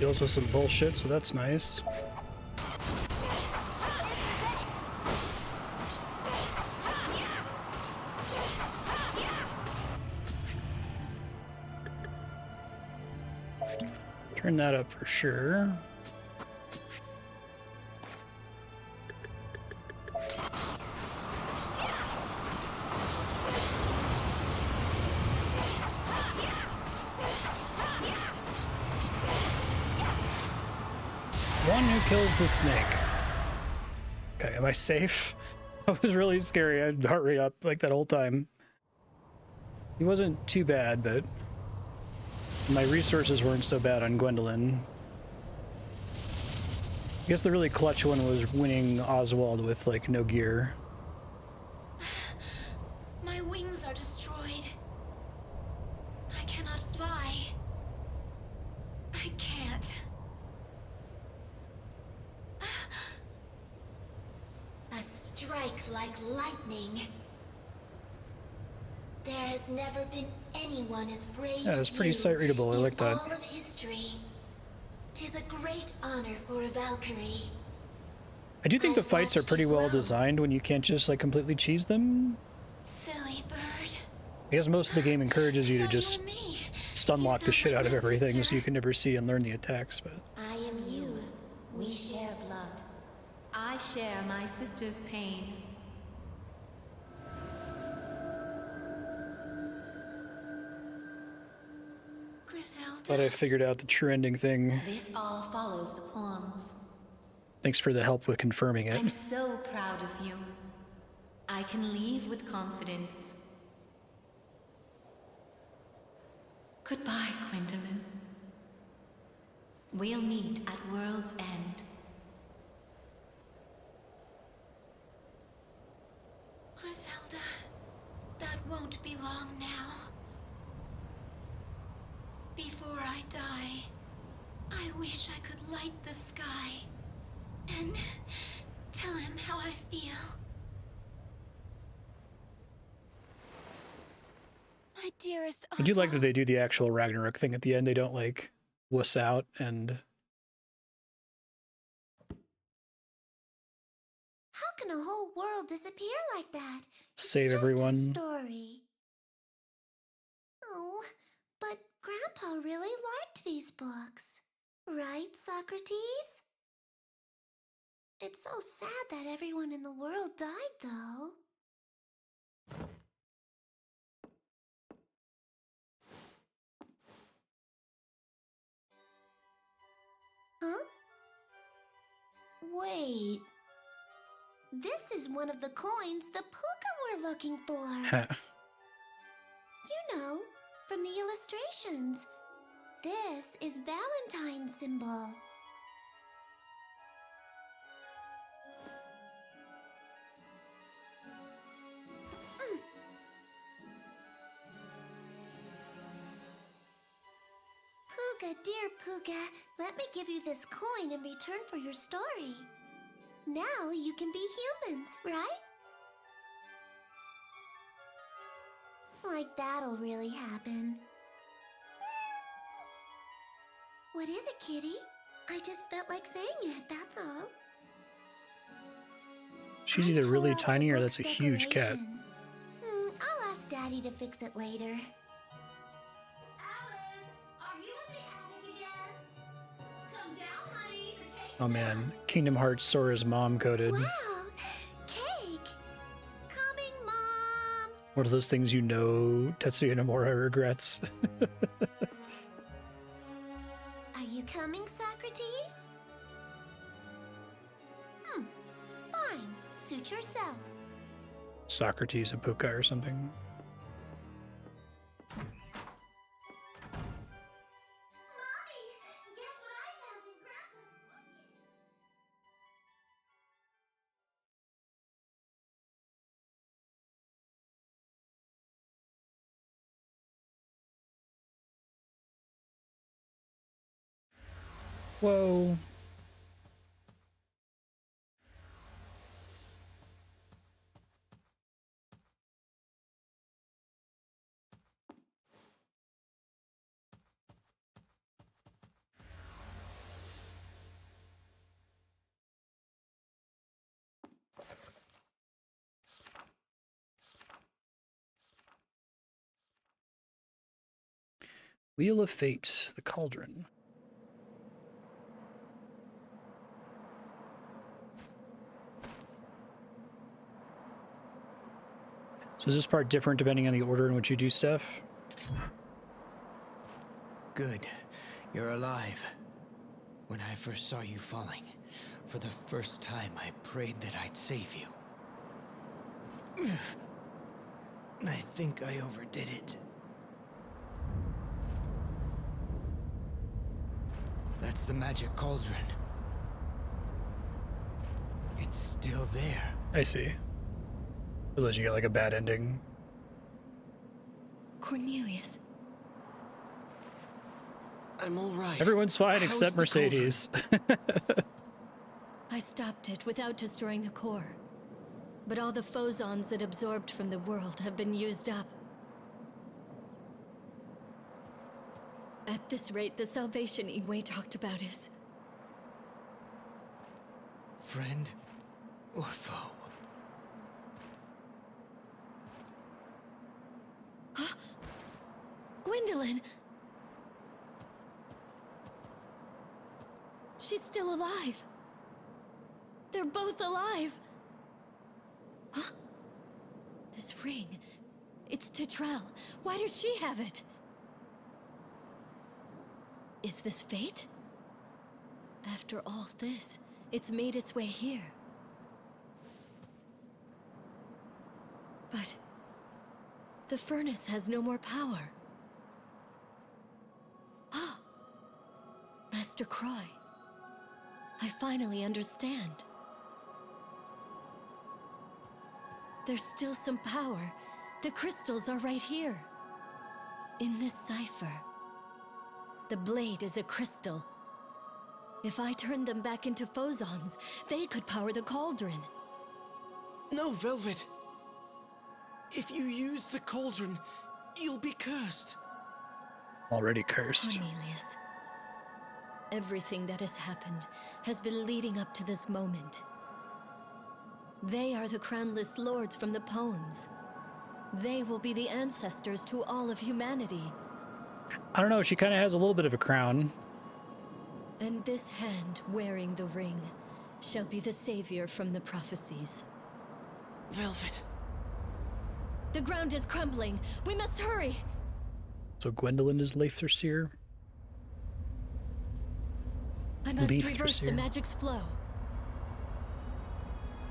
Deals with some bullshit, so that's nice. Turn that up for sure. One who kills the snake. Okay, am I safe? That was really scary. I had heart rate up like that whole time. He wasn't too bad, but my resources weren't so bad on Gwendolyn. I guess the really clutch one was winning Oswald with like no gear. My wings are destroyed. I cannot fly. I can't. A strike like lightning. There has never been anyone as brave Yeah, it's as pretty you sight readable. I like in that. all of history. 'Tis a great honor for a Valkyrie. I do think the fights are pretty well designed when you can't just like completely cheese them. Silly bird. I guess most of the game encourages you to just stun lock the shit out of everything so you can never see and learn the attacks, but I am you. We share blood. I share my sister's pain. Griselda. thought I figured out the true ending thing. This all follows the poems. Thanks for the help with confirming it. I'm so proud of you. I can leave with confidence. Goodbye, Gwendolyn. We'll meet at World's End. Griselda, that won't be long now. Before I die, I wish I could light the sky and tell him how I feel. My dearest I do like that they do the actual Ragnarok thing at the end. They don't like wuss out and How can a whole world disappear like that? save Just everyone. a story. Oh, but Grandpa really liked these books. Right, Socrates? It's so sad that everyone in the world died, though. Huh? Wait. This is one of the coins the puka were looking for. You know, from the illustrations. This is Valentine's symbol. Puka, dear Puka, let me give you this coin in return for your story. Now you can be humans, right? Like that'll really happen. What is it, kitty? I just felt like saying it, that's all. She's either really tiny or that's a huge cat. I'll ask Daddy to fix it later. Oh man, Kingdom Hearts Sora's mom coded. Wow, cake! Coming, Mom! One of those things you know Tetsuya Nomura regrets. Are you coming, Socrates? Fine. Suit yourself. Socrates and Puka or something. Whoa. Wheel of Fate, the Cauldron. So is this part different depending on the order in which you do stuff? Good. You're alive. When I first saw you falling, for the first time I prayed that I'd save you. I think I overdid it. That's the magic cauldron. It's still there. I see. Unless you get like a bad ending. Cornelius. I'm all right. Everyone's fine How's except the Mercedes. I stopped it without destroying the core. But all the phosons it absorbed from the world have been used up. At this rate, the salvation Iwe talked about is... Friend or foe? Huh? Gwendolyn! She's still alive. They're both alive. Huh? This ring. It's Titrell. Why does she have it? Is this fate? After all this, it's made its way here. But the furnace has no more power. Ah, Master Croy. I finally understand. There's still some power. The crystals are right here. In this cipher. The blade is a crystal. If I turn them back into phosons, they could power the cauldron. No, Velvet. If you use the cauldron, you'll be cursed. Already cursed. Cornelius. Everything that has happened has been leading up to this moment. They are the crownless lords from the poems. They will be the ancestors to all of humanity. I don't know, she kind of has a little bit of a crown. And this hand wearing the ring shall be the savior from the prophecies. Velvet. The ground is crumbling. We must hurry. So Gwendolyn is Leifthrasir. I must reverse Leifthrasir. the magic's flow.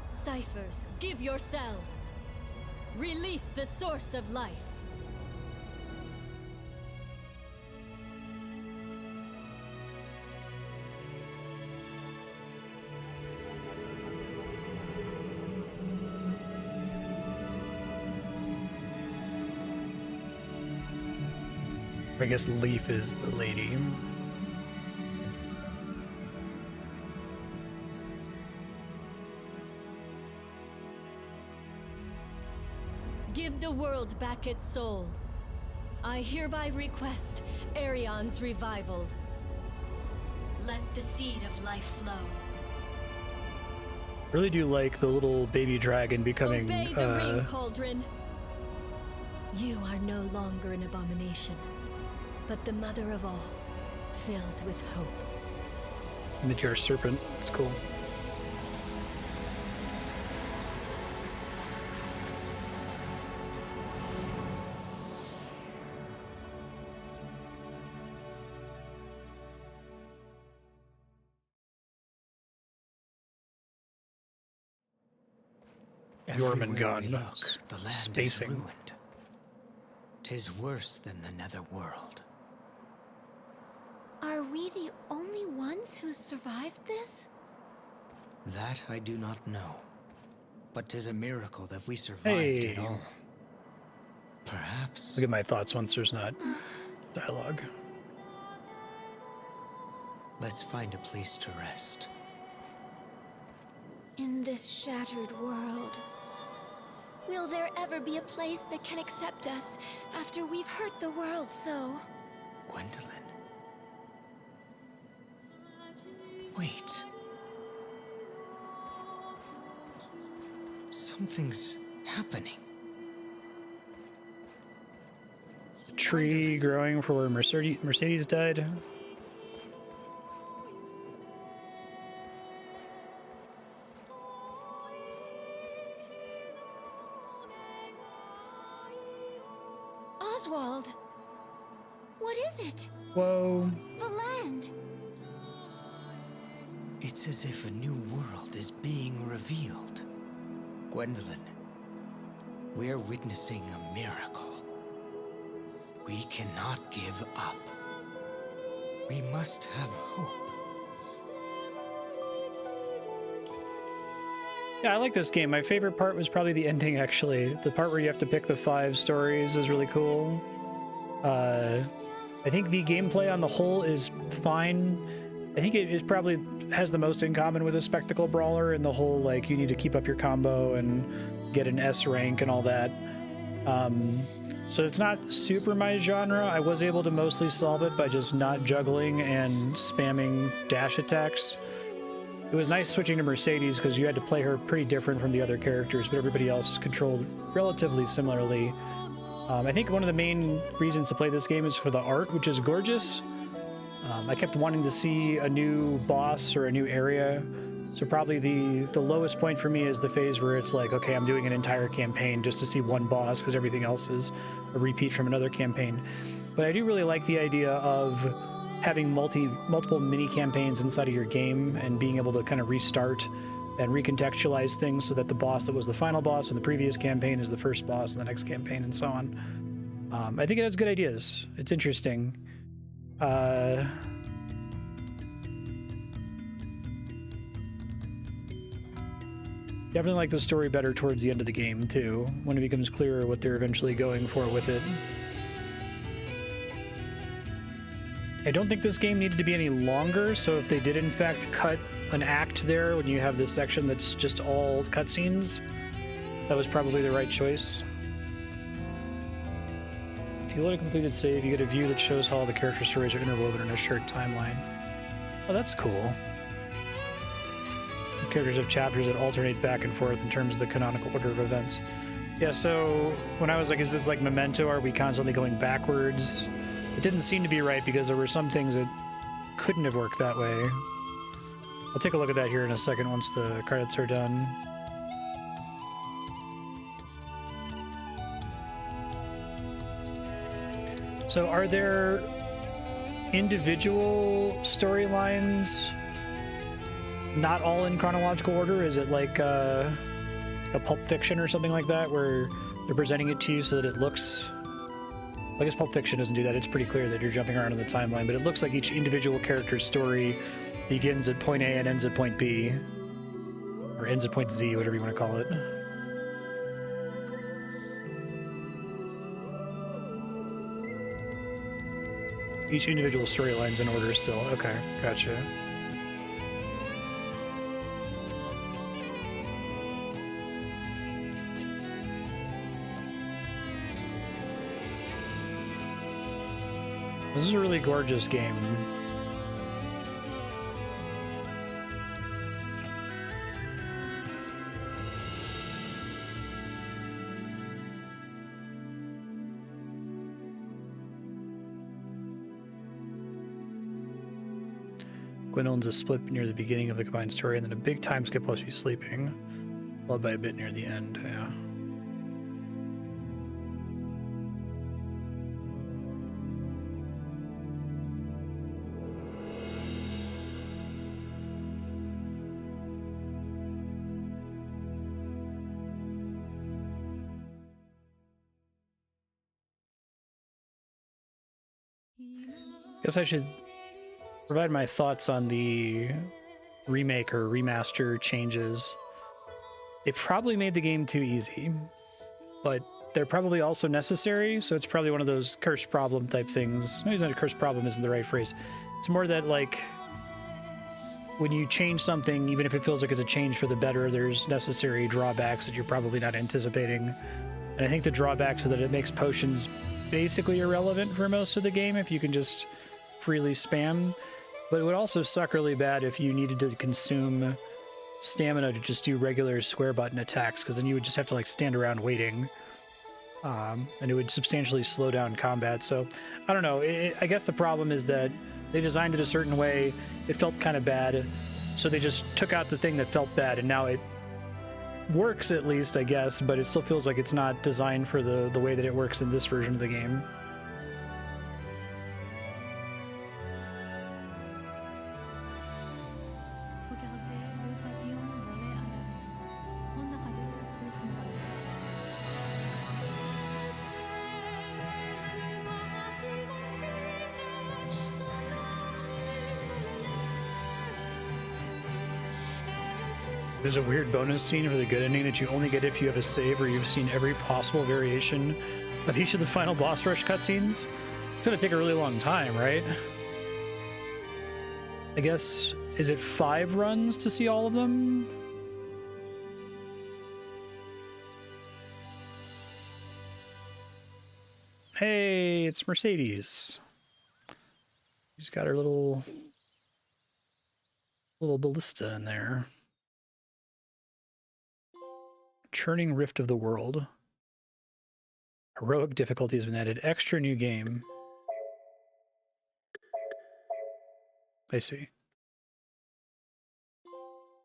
Ciphers, give yourselves. Release the source of life. I guess Leaf is the lady. Give the world back its soul. I hereby request Arion's revival. Let the seed of life flow. Really do like the little baby dragon becoming Obey the ring, Cauldron. You are no longer an abomination, but the mother of all, filled with hope. Mid-year serpent. It's cool. Everywhere we Jormungand. look, the land Spacing. is ruined. 'Tis worse than the netherworld. Are we the only ones who survived this? That I do not know. But 'tis a miracle that we survived Hey. it all. Perhaps. Look at my thoughts once there's not dialogue. Let's find a place to rest. In this shattered world, will there ever be a place that can accept us after we've hurt the world so? Gwendolyn. Wait. Something's happening. tree growing for where Mercedes died. Oswald! What is it? Whoa. The land! It's as if a new world is being revealed. Gwendolyn, we're witnessing a miracle. We cannot give up. We must have hope. Yeah, I like this game. My favorite part was probably the ending, actually. The part where you have to pick the 5 stories is really cool. I think the gameplay on the whole is fine. I think it is probably has the most in common with a spectacle brawler, and the whole, like, you need to keep up your combo and get an S rank and all that. So it's not super my genre. I was able to mostly solve it by just not juggling and spamming dash attacks. It was nice switching to Mercedes because you had to play her pretty different from the other characters, but everybody else controlled relatively similarly. I think one of the main reasons to play this game is for the art, which is gorgeous. I kept wanting to see a new boss or a new area. So probably the lowest point for me is the phase where it's like, okay, I'm doing an entire campaign just to see one boss because everything else is a repeat from another campaign. But I do really like the idea of having multiple mini campaigns inside of your game and being able to kind of restart and recontextualize things so that the boss that was the final boss in the previous campaign is the first boss in the next campaign, and so on. I think it has good ideas. It's interesting. Definitely like the story better towards the end of the game, too, when it becomes clearer what they're eventually going for with it. I don't think this game needed to be any longer, so if they did in fact cut an act there when you have this section that's just all cutscenes, that was probably the right choice. If you load a completed save, you get a view that shows how all the character stories are interwoven in a shared timeline. Oh, that's cool. The characters have chapters that alternate back and forth in terms of the canonical order of events. Yeah, so when I was like, is this like Memento? Are we constantly going backwards? It didn't seem to be right because there were some things that couldn't have worked that way. I'll take a look at that here in a second once the credits are done. So are there individual storylines not all in chronological order? Is it like a Pulp Fiction or something like that where they're presenting it to you so that it looks... I guess Pulp Fiction doesn't do that. It's pretty clear that you're jumping around in the timeline, but it looks like each individual character's story begins at point A and ends at point B. Or ends at point Z, whatever you want to call it. Each individual storyline's in order still. Okay, gotcha. This is a really gorgeous game. Gwendolyn's a split near the beginning of the combined story, and then a big time skip while she's sleeping, followed by a bit near the end. Yeah. Guess I should provide my thoughts on the remake or remaster changes. They probably made the game too easy, but they're probably also necessary, so it's probably one of those cursed problem type things. Maybe not a cursed problem isn't the right phrase. It's more that, like, when you change something, even if it feels like it's a change for the better, there's necessary drawbacks that you're probably not anticipating. And I think the drawbacks are that it makes potions basically irrelevant for most of the game if you can just freely spam. But it would also suck really bad if you needed to consume stamina to just do regular square button attacks, because then you would just have to like stand around waiting. and it would substantially slow down combat. So I don't know. I guess the problem is that they designed it a certain way. It felt kind of bad, so they just took out the thing that felt bad, and now it works at least, I guess, but it still feels like it's not designed for the way that it works in this version of the game. There's a weird bonus scene for the good ending that you only get if you have a save where you've seen every possible variation of each of the final boss rush cutscenes. It's gonna take a really long time, right? I guess, is it 5 runs to see all of them? Hey, it's Mercedes. She's got her little ballista in there. Churning Rift of the World. Heroic difficulty has been added. Extra new game. I see.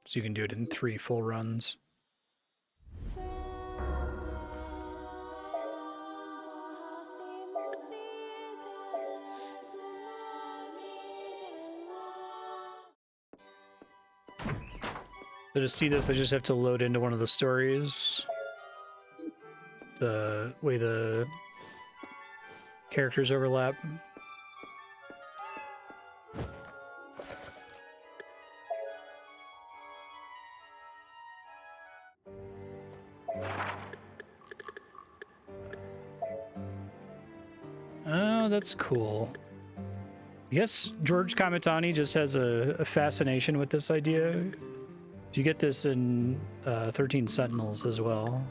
So you can do it in 3 full runs. So to see this, I just have to load into one of the stories. The way the characters overlap. Oh, that's cool. I guess George Kamitani just has a fascination with this idea. You get this in 13 Sentinels as well.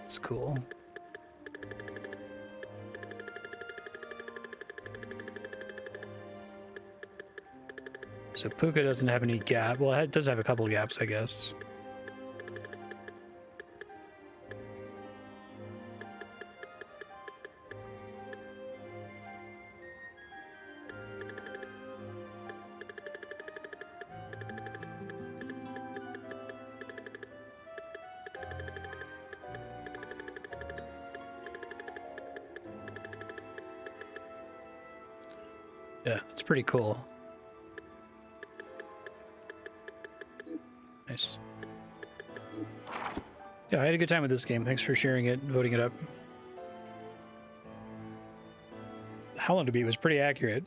It's cool. So Puka doesn't have any gap. Well, it does have a couple gaps, I guess. Yeah, it's pretty cool. Nice. Yeah, I had a good time with this game. Thanks for sharing it and voting it up. How long to beat was pretty accurate.